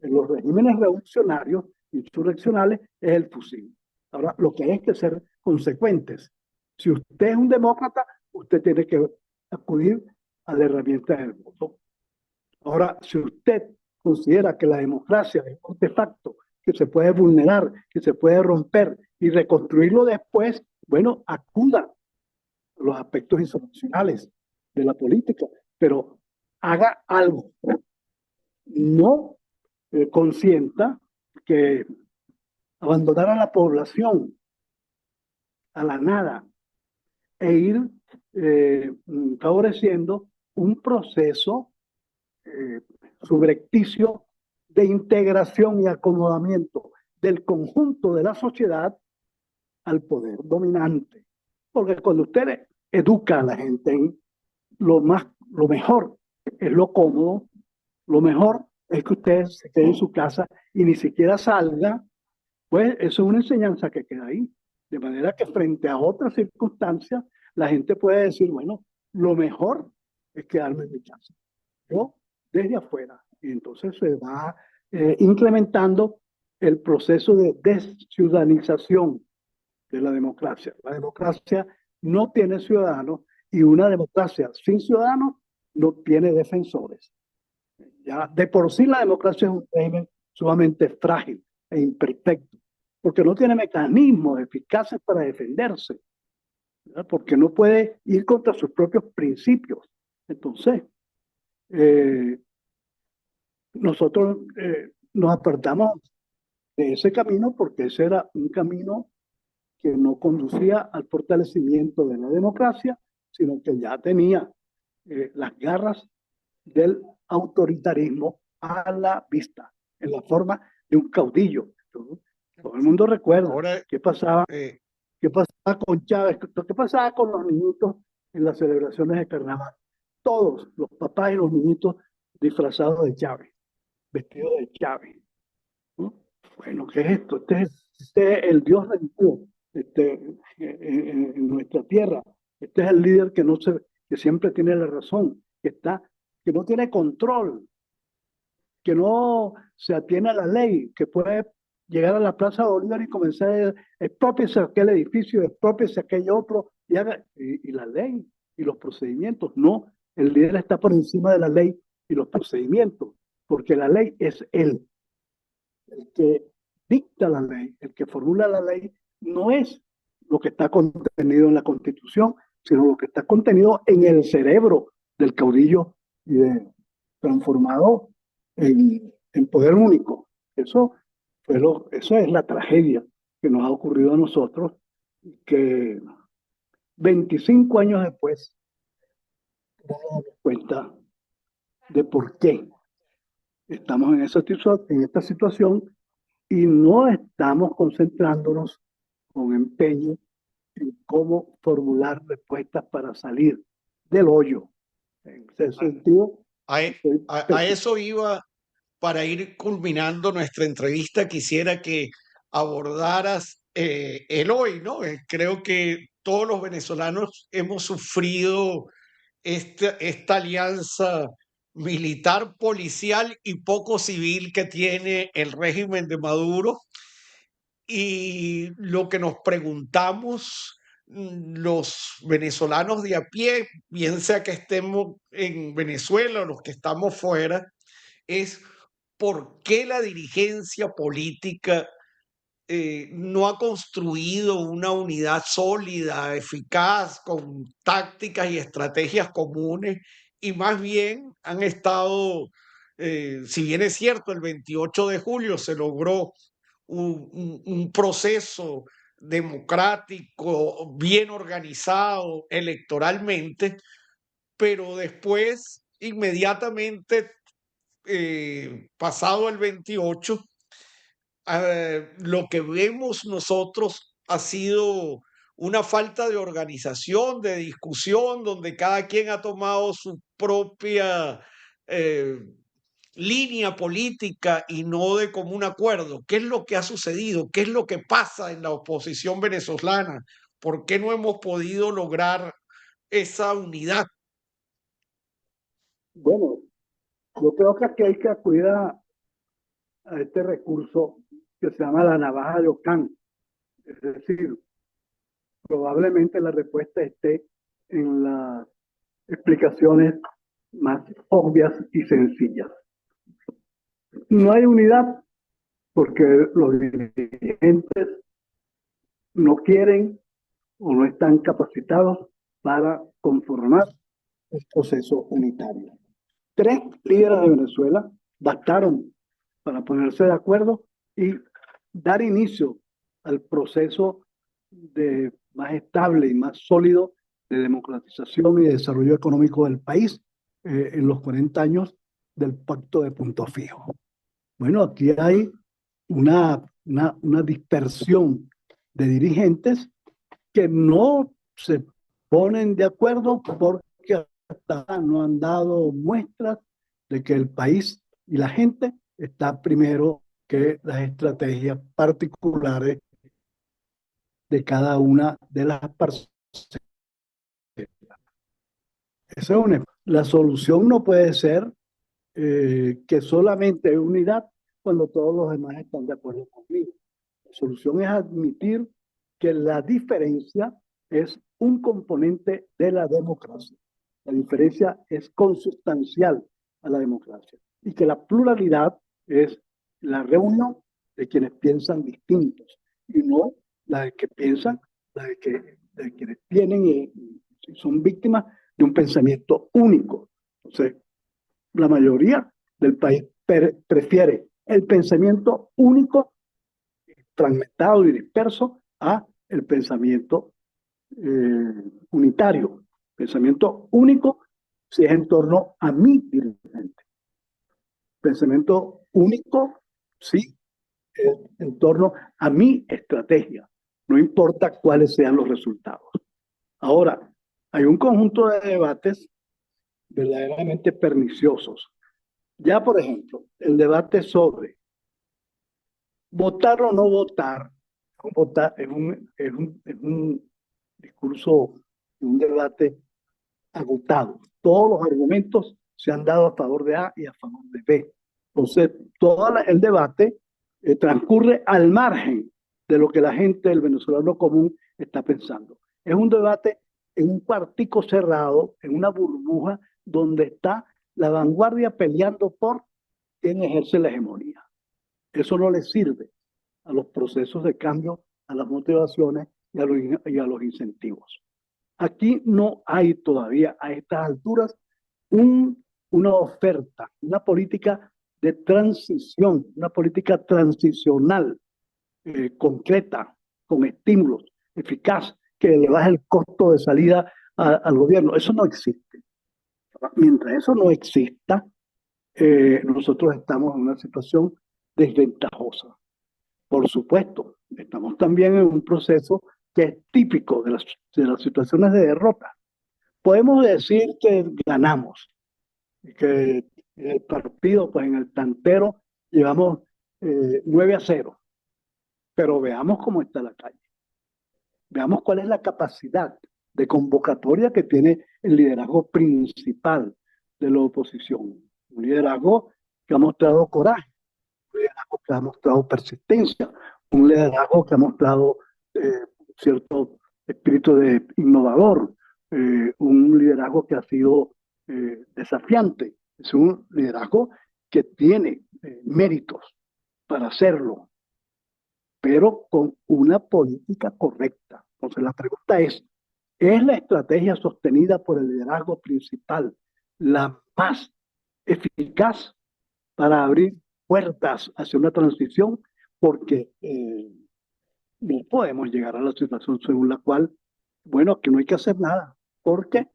En los regímenes revolucionarios, insurreccionales, es el fusil. Ahora, lo que hay es que ser consecuentes. Si usted es un demócrata, usted tiene que acudir a la herramienta del voto. Ahora, si usted considera que la democracia es un artefacto que se puede vulnerar, que se puede romper y reconstruirlo después, bueno, acuda a los aspectos institucionales de la política, pero haga algo. No consienta que abandonar a la población a la nada e ir favoreciendo un proceso eh, subrepticio de integración y acomodamiento del conjunto de la sociedad al poder dominante. Porque cuando usted educa a la gente en lo mejor es lo cómodo, lo mejor es que usted se quede en su casa y ni siquiera salga, pues eso es una enseñanza que queda ahí. De manera que frente a otras circunstancias, la gente puede decir, bueno, lo mejor es quedarme en mi casa. Yo desde afuera. Y entonces se va incrementando el proceso de desciudadanización de la democracia. La democracia no tiene ciudadanos y una democracia sin ciudadanos no tiene defensores. Ya de por sí la democracia es un régimen sumamente frágil e imperfecto, porque no tiene mecanismos eficaces para defenderse, ¿verdad? Porque no puede ir contra sus propios principios. Entonces, eh, nosotros nos apartamos de ese camino porque ese era un camino que no conducía al fortalecimiento de la democracia, sino que ya tenía las garras del autoritarismo a la vista, en la forma de un caudillo. Todo el mundo recuerda
Ahora, eh,
qué pasaba con Chávez, qué pasaba con los niñitos en las celebraciones de carnaval. Todos, los papás y los niñitos disfrazados de Chávez, vestidos de Chávez, ¿no? Bueno, ¿qué es esto? Este es el Dios redimido en nuestra tierra. Este es el líder que siempre tiene la razón, que no tiene control, que no se atiene a la ley, que puede llegar a la Plaza de Bolívar y comenzar a expropiarse aquel edificio, expropiarse aquel otro, y la ley y los procedimientos. No, el líder está por encima de la ley y los procedimientos, porque la ley es él. El que dicta la ley, el que formula la ley, no es lo que está contenido en la Constitución, sino lo que está contenido en el cerebro del caudillo y transformado en poder único. Eso es la tragedia que nos ha ocurrido a nosotros, que 25 años después no nos damos cuenta de por qué estamos en esta situación y no estamos concentrándonos con empeño en cómo formular respuestas para salir del hoyo. En ese sentido,
a, e-
estoy
a eso iba para ir culminando nuestra entrevista. Quisiera que abordaras el hoy, ¿no? Creo que todos los venezolanos hemos sufrido esta alianza militar, policial y poco civil que tiene el régimen de Maduro. Y lo que nos preguntamos los venezolanos de a pie, bien sea que estemos en Venezuela o los que estamos fuera, es por qué la dirigencia política no ha construido una unidad sólida, eficaz, con tácticas y estrategias comunes, y más bien han estado, si bien es cierto, el 28 de julio se logró un proceso democrático, bien organizado electoralmente, pero después, inmediatamente, pasado el 28, lo que vemos nosotros ha sido una falta de organización, de discusión, donde cada quien ha tomado su propia eh, línea política y no de común acuerdo. ¿Qué es lo que ha sucedido? ¿Qué es lo que pasa en la oposición venezolana? ¿Por qué no hemos podido lograr esa unidad?
Bueno, yo creo que aquí hay que acudir a este recurso que se llama la navaja de Ockham. Es decir, probablemente la respuesta esté en las explicaciones más obvias y sencillas. No hay unidad porque los dirigentes no quieren o no están capacitados para conformar un proceso unitario. 3 líderes de Venezuela bastaron para ponerse de acuerdo y dar inicio al proceso más estable y más sólido de democratización y de desarrollo económico del país en los 40 años del Pacto de Punto Fijo. Bueno, aquí hay una dispersión de dirigentes que no se ponen de acuerdo porque hasta ahora no han dado muestras de que el país y la gente está primero que las estrategias particulares de cada una de las personas. Eso es la solución no puede ser que solamente hay unidad cuando todos los demás están de acuerdo conmigo. La solución es admitir que la diferencia es un componente de la democracia. La diferencia es consustancial a la democracia y que la pluralidad es la reunión de quienes piensan distintos y no la de que piensan, de quienes tienen y son víctimas de un pensamiento único. Entonces, la mayoría del país prefiere el pensamiento único, fragmentado y disperso, a el pensamiento unitario. Pensamiento único si es en torno a mi dirigente. Pensamiento único si es en torno a mi estrategia. No importa cuáles sean los resultados. Ahora, hay un conjunto de debates verdaderamente perniciosos. Ya, por ejemplo, el debate sobre votar o no votar, es un discurso, un debate agotado. Todos los argumentos se han dado a favor de A y a favor de B. Entonces, todo el debate transcurre al margen de lo que la gente, el venezolano común, está pensando. Es un debate en un cuartico cerrado, en una burbuja, donde está la vanguardia peleando por quién ejerce la hegemonía. Eso no le sirve a los procesos de cambio, a las motivaciones y a los incentivos. Aquí no hay todavía a estas alturas una oferta, una política de transición, una política transicional concreta, con estímulos, eficaz, que le baje el costo de salida al gobierno. Eso no existe. Mientras eso no exista, nosotros estamos en una situación desventajosa. Por supuesto, estamos también en un proceso que es típico de las situaciones de derrota. Podemos decir que ganamos, que en el partido, pues en el tantero, llevamos 9-0, pero veamos cómo está la calle. Veamos cuál es la capacidad de convocatoria que tiene el liderazgo principal de la oposición. Un liderazgo que ha mostrado coraje, un liderazgo que ha mostrado persistencia, un liderazgo que ha mostrado cierto espíritu de innovador, un liderazgo que ha sido desafiante, es un liderazgo que tiene méritos para hacerlo, pero con una política correcta. Entonces la pregunta ¿es la estrategia sostenida por el liderazgo principal la más eficaz para abrir puertas hacia una transición? Porque no podemos llegar a la situación según la cual, bueno, que no hay que hacer nada, porque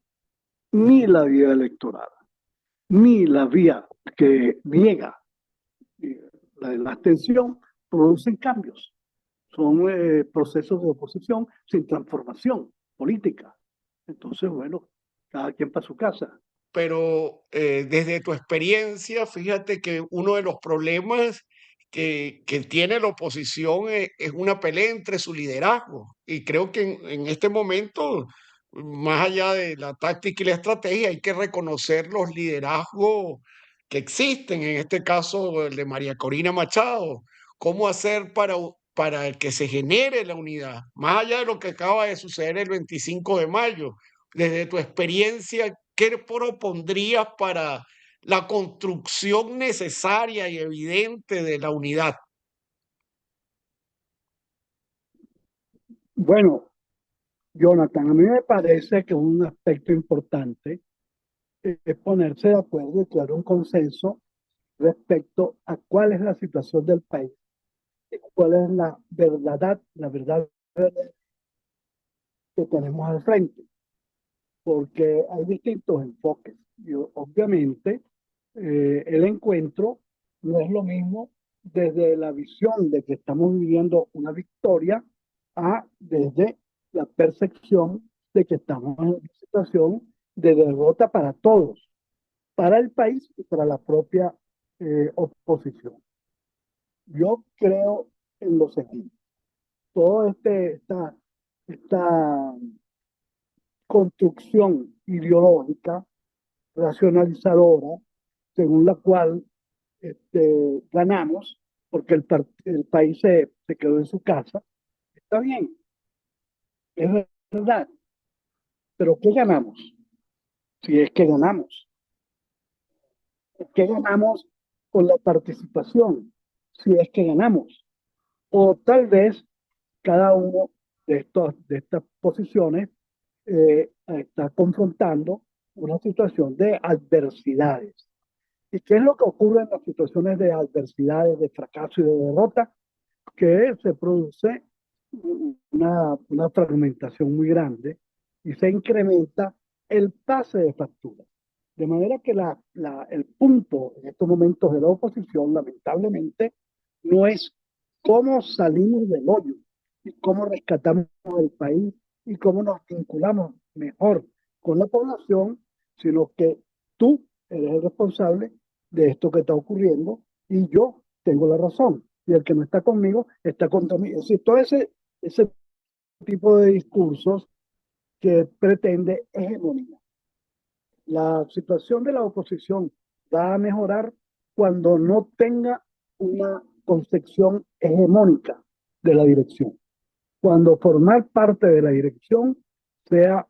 ni la vía electoral, ni la vía que niega la de la abstención producen cambios. Son procesos de oposición sin transformación política. Entonces, bueno, cada quien para su casa.
Pero desde tu experiencia, fíjate que uno de los problemas que tiene la oposición es una pelea entre su liderazgo. Y creo que en este momento, más allá de la táctica y la estrategia, hay que reconocer los liderazgos que existen, en este caso el de María Corina Machado. ¿Cómo hacer para que se genere la unidad? Más allá de lo que acaba de suceder el 25 de mayo, desde tu experiencia, ¿qué propondrías para la construcción necesaria y evidente de la unidad?
Bueno, Jonathan, a mí me parece que un aspecto importante es ponerse de acuerdo y crear un consenso respecto a cuál es la situación del país y cuál es la verdad que tenemos al frente, porque hay distintos enfoques. Y obviamente, el encuentro no es lo mismo desde la visión de que estamos viviendo una victoria a desde la percepción de que estamos en una situación de derrota para todos, para el país y para la propia oposición. Yo creo en lo siguiente, toda esta construcción ideológica, racionalizadora, según la cual ganamos, porque el país se quedó en su casa, está bien, es verdad, pero ¿qué ganamos? Si es que ganamos. ¿Qué ganamos con la participación? Si es que ganamos. O tal vez cada uno de estas posiciones está confrontando una situación de adversidades. ¿Y qué es lo que ocurre en las situaciones de adversidades, de fracaso y de derrota? Que se produce una fragmentación muy grande y se incrementa el pase de factura. De manera que el punto en estos momentos de la oposición, lamentablemente, no es cómo salimos del hoyo y cómo rescatamos el país y cómo nos vinculamos mejor con la población, sino que tú eres el responsable de esto que está ocurriendo y yo tengo la razón. Y el que no está conmigo está contra mí. Es decir, todo ese tipo de discursos que pretende hegemonía. La situación de la oposición va a mejorar cuando no tenga una concepción hegemónica de la dirección. Cuando formar parte de la dirección sea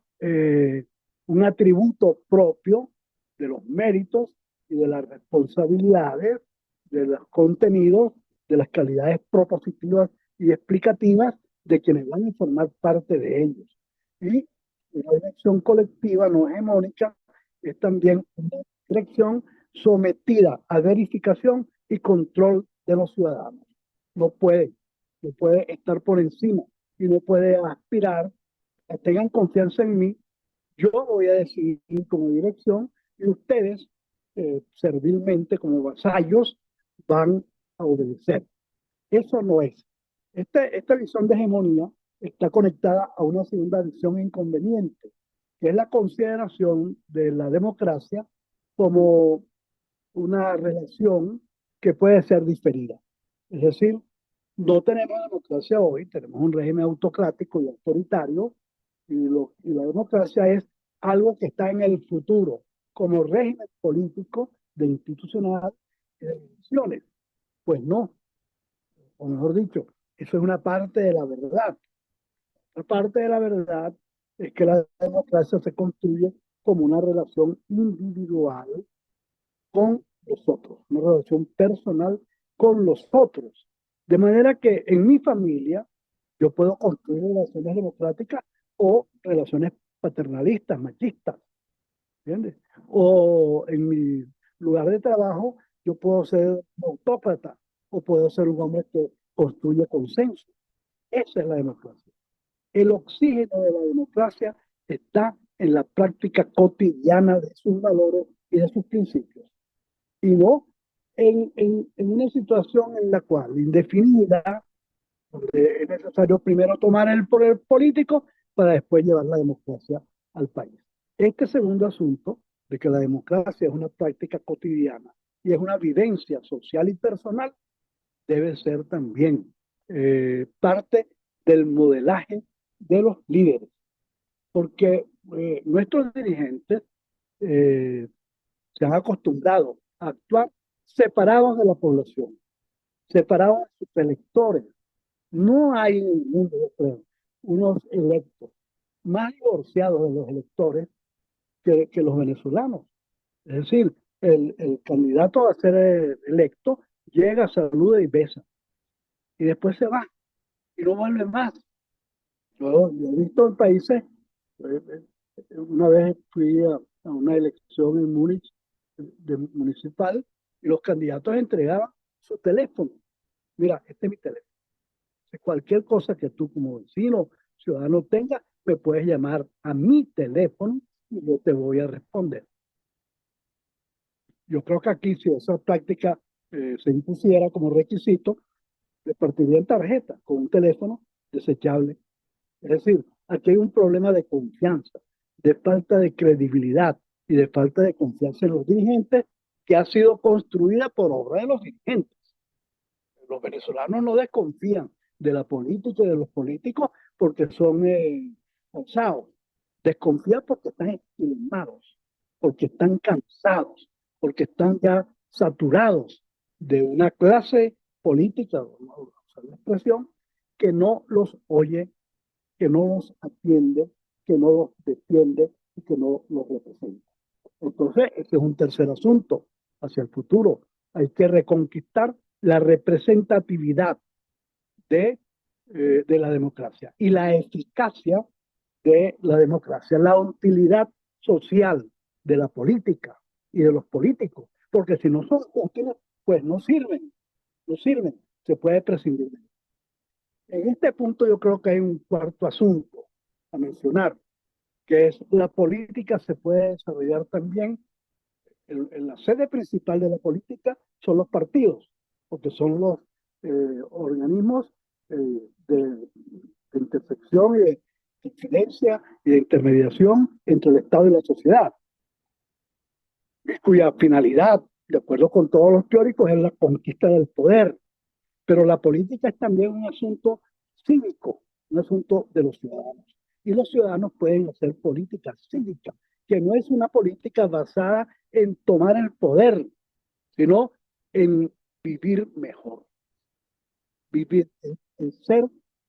un atributo propio de los méritos y de las responsabilidades, de los contenidos, de las calidades propositivas y explicativas de quienes van a formar parte de ellos. Y una dirección colectiva no hegemónica es también una dirección sometida a verificación y control de los ciudadanos. No puede, no puede estar por encima y no puede aspirar a tengan confianza en mí, yo voy a decidir como dirección y ustedes servilmente como vasallos van a obedecer. Eso no es. Esta visión de hegemonía está conectada a una segunda visión inconveniente, que es la consideración de la democracia como una relación que puede ser diferida. Es decir, no tenemos democracia hoy, tenemos un régimen autocrático y autoritario, y la democracia es algo que está en el futuro, como régimen político, de institucional y de elecciones. Pues no, o mejor dicho, Eso es una parte de la verdad. Otra parte de la verdad es que la democracia se construye como una relación individual con los otros, una relación personal con los otros. De manera que en mi familia yo puedo construir relaciones democráticas o relaciones paternalistas, machistas, ¿entiendes? O en mi lugar de trabajo yo puedo ser un autócrata o puedo ser un hombre que construye consenso. Esa es la democracia. El oxígeno de la democracia está en la práctica cotidiana de sus valores y de sus principios, y no en una situación en la cual, indefinida, donde es necesario primero tomar el poder político para después llevar la democracia al país. Este segundo asunto, de que la democracia es una práctica cotidiana y es una vivencia social y personal, debe ser también parte del modelaje de los líderes, porque nuestros dirigentes eh, se han acostumbrado a actuar separados de la población, separados de sus electores. No hay en el mundo, yo creo, unos electos más divorciados de los electores que los venezolanos. Es decir, el candidato a ser electo llega, saluda y besa, y después se va y no vuelve más. Yo he visto en países, una vez fui a una elección en Múnich municipal y los candidatos entregaban su teléfono. Mira, este es mi teléfono. Cualquier cosa que tú como vecino, ciudadano tengas, me puedes llamar a mi teléfono y yo te voy a responder. Yo creo que aquí si esa práctica se impusiera como requisito, repartirían tarjetas con un teléfono desechable. Es decir, aquí hay un problema de confianza, de falta de credibilidad y de falta de confianza en los dirigentes que ha sido construida por obra de los dirigentes. Los venezolanos no desconfían de la política y de los políticos porque son cansados. Desconfían porque están esquilmados, porque están cansados, porque están ya saturados de una clase política, vamos a usar la expresión, que no los oye, que no los atiende, que no los defiende y que no los representa. Entonces, ese es un tercer asunto hacia el futuro. Hay que reconquistar la representatividad de, de la democracia y la eficacia de la democracia, la utilidad social de la política y de los políticos, porque si no son útiles, pues no sirven, no sirven, se puede prescindir de ellos. En este punto yo creo que hay un cuarto asunto a mencionar, que es la política se puede desarrollar también en la sede principal de la política son los partidos, porque son los organismos de intersección y de incidencia y de intermediación entre el Estado y la sociedad, cuya finalidad, de acuerdo con todos los teóricos, es la conquista del poder. Pero la política es también un asunto cívico, un asunto de los ciudadanos. Y los ciudadanos pueden hacer política cívica, que no es una política basada en tomar el poder, sino en vivir mejor, vivir en ser,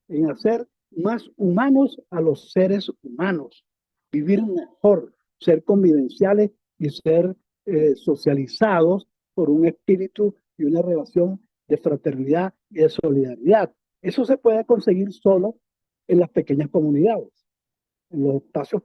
en hacer más humanos a los seres humanos, vivir mejor, ser convivenciales y ser socializados por un espíritu y una relación de fraternidad y de solidaridad. Eso se puede conseguir solo en las pequeñas comunidades, en los espacios,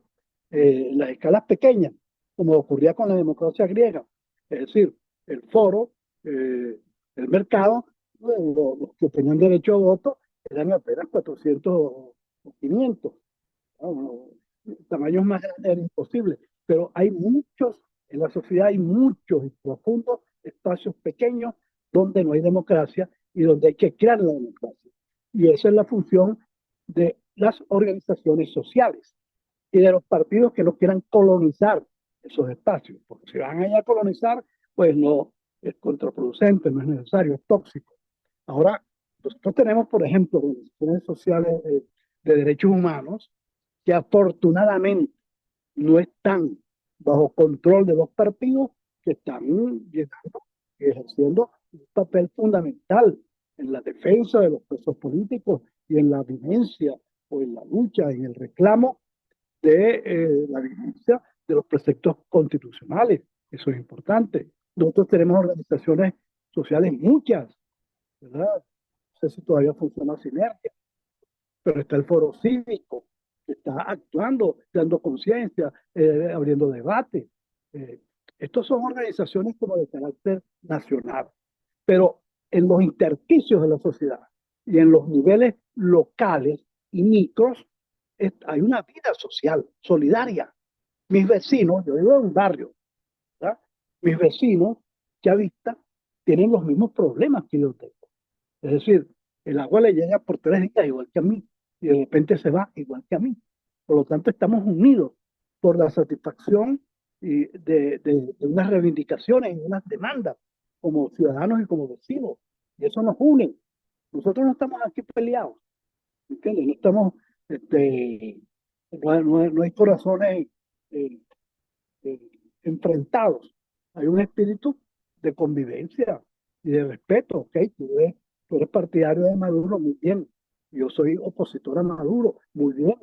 en las escalas pequeñas, como ocurría con la democracia griega. Es decir, el foro, el mercado, los que tenían derecho a voto eran apenas 400 o 500. ¿No? Tamaños más grandes era imposible, pero hay muchos, en la sociedad hay muchos y profundos espacios pequeños donde no hay democracia y donde hay que crear la democracia. Y esa es la función de las organizaciones sociales y de los partidos que no quieran colonizar esos espacios, porque si van allá a colonizar, pues no, es contraproducente, no es necesario, es tóxico. Ahora, nosotros tenemos, por ejemplo, organizaciones sociales de derechos humanos que afortunadamente no están bajo control de los partidos que están llenando y ejerciendo un papel fundamental en la defensa de los presos políticos y en la vivencia o en la lucha, en el reclamo de la vigencia de los preceptos constitucionales. Eso es importante. Nosotros tenemos organizaciones sociales muchas, ¿verdad? No sé si todavía funciona Sinergia, pero está el Foro Cívico, que está actuando, dando conciencia, abriendo debate. Eh, Estos son organizaciones como de carácter nacional, pero en los intersticios de la sociedad y en los niveles locales y micros hay una vida social, solidaria. Mis vecinos, yo vivo en un barrio, ¿verdad? Mis vecinos, que a vista, tienen los mismos problemas que yo tengo. Es decir, el agua le llega por 3 días igual que a mí y de repente se va igual que a mí. Por lo tanto, estamos unidos por la satisfacción y de unas reivindicaciones y unas demandas como ciudadanos y como vecinos. Y eso nos une. Nosotros no estamos aquí peleados, ¿entiendes? No estamos, no hay corazones eh, eh, enfrentados. Hay un espíritu de convivencia y de respeto. ¿Ok? Tú eres partidario de Maduro, muy bien. Yo soy opositor a Maduro, muy bien.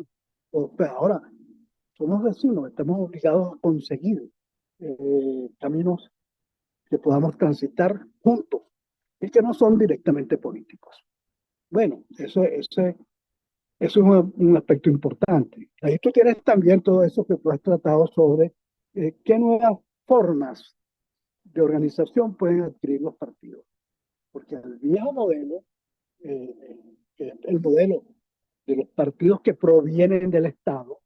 Pero ahora, somos vecinos, estamos obligados a conseguir caminos que podamos transitar juntos y que no son directamente políticos. Bueno, eso es un aspecto importante. Ahí tú tienes también todo eso que tú has tratado sobre qué nuevas formas de organización pueden adquirir los partidos. Porque el viejo modelo, que es el modelo de los partidos que provienen del Estado,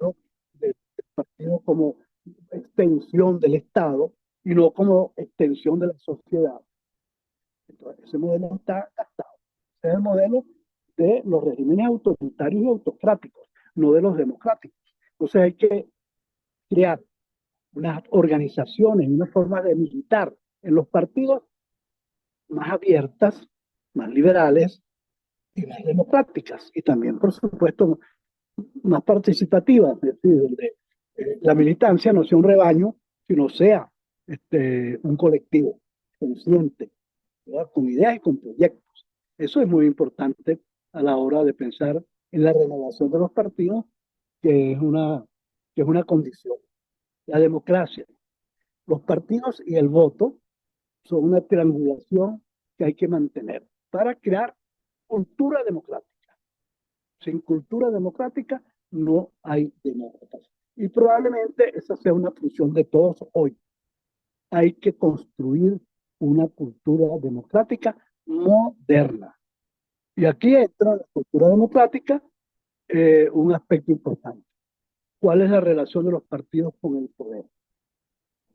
¿no? Del partido como extensión del Estado y no como extensión de la sociedad. Entonces, ese modelo está gastado. Ese es el modelo de los regímenes autoritarios y autocráticos, no de los democráticos. Entonces hay que crear unas organizaciones, unas formas de militar en los partidos más abiertas, más liberales y más democráticas. Y también, por supuesto, más participativas, es decir, donde la militancia no sea un rebaño, sino sea un colectivo consciente, ¿verdad? Con ideas y con proyectos. Eso es muy importante a la hora de pensar en la renovación de los partidos, que es una condición. La democracia, los partidos y el voto son una triangulación que hay que mantener para crear cultura democrática. Sin cultura democrática no hay demócratas. Y probablemente esa sea una función de todos hoy. Hay que construir una cultura democrática moderna. Y aquí entra la cultura democrática un aspecto importante. ¿Cuál es la relación de los partidos con el poder?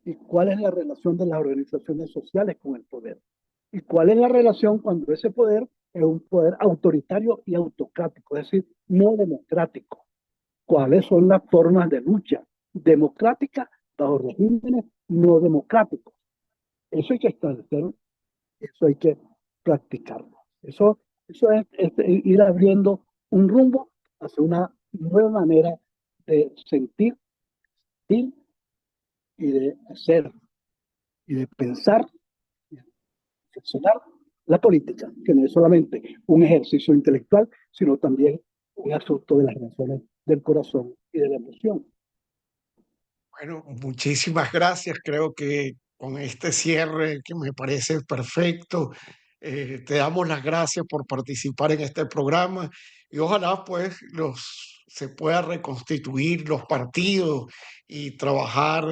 ¿Y cuál es la relación de las organizaciones sociales con el poder? ¿Y cuál es la relación cuando ese poder es un poder autoritario y autocrático, es decir, no democrático? ¿Cuáles son las formas de lucha democrática bajo regímenes no democráticos? Eso hay que establecer, eso hay que practicarlo. Eso es ir abriendo un rumbo hacia una nueva manera de sentir, sentir y de hacer y de pensar y de reflexionar la política, que no es solamente un ejercicio intelectual, sino también un asunto de las relaciones del corazón y de la emoción.
Bueno, muchísimas gracias. Creo que con este cierre que me parece perfecto, te damos las gracias por participar en este programa y ojalá pues se pueda reconstituir los partidos y trabajar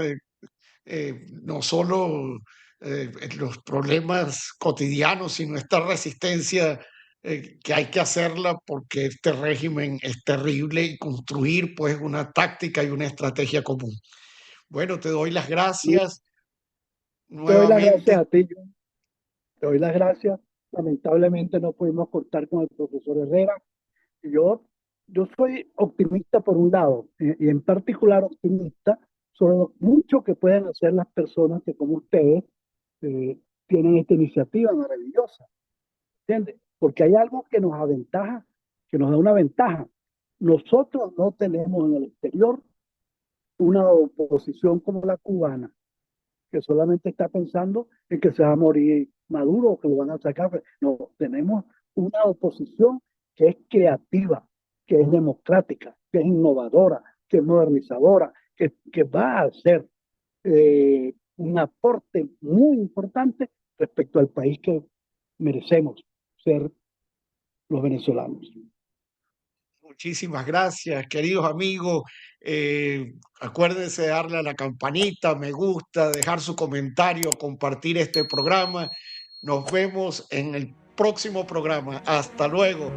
no solo en los problemas cotidianos, sino esta resistencia que hay que hacerla porque este régimen es terrible y construir pues una táctica y una estrategia común. Bueno, te doy las gracias
Te doy las gracias
nuevamente.
a ti, John. Te doy las gracias. Lamentablemente no pudimos contar con el profesor Herrera. Yo, yo soy optimista por un lado, y en particular optimista sobre lo mucho que pueden hacer las personas que como ustedes tienen esta iniciativa maravillosa, ¿entiendes? Porque hay algo que nos aventaja, que nos da una ventaja. Nosotros no tenemos en el exterior una oposición como la cubana, que solamente está pensando en que se va a morir Maduro que lo van a sacar. No, tenemos una oposición que es creativa, que es democrática, que es innovadora, que es modernizadora, que va a hacer un aporte muy importante respecto al país que merecemos ser los venezolanos.
Muchísimas gracias, queridos amigos. Acuérdense de darle a la campanita, me gusta, dejar su comentario, compartir este programa. Nos vemos en el próximo programa. Hasta luego.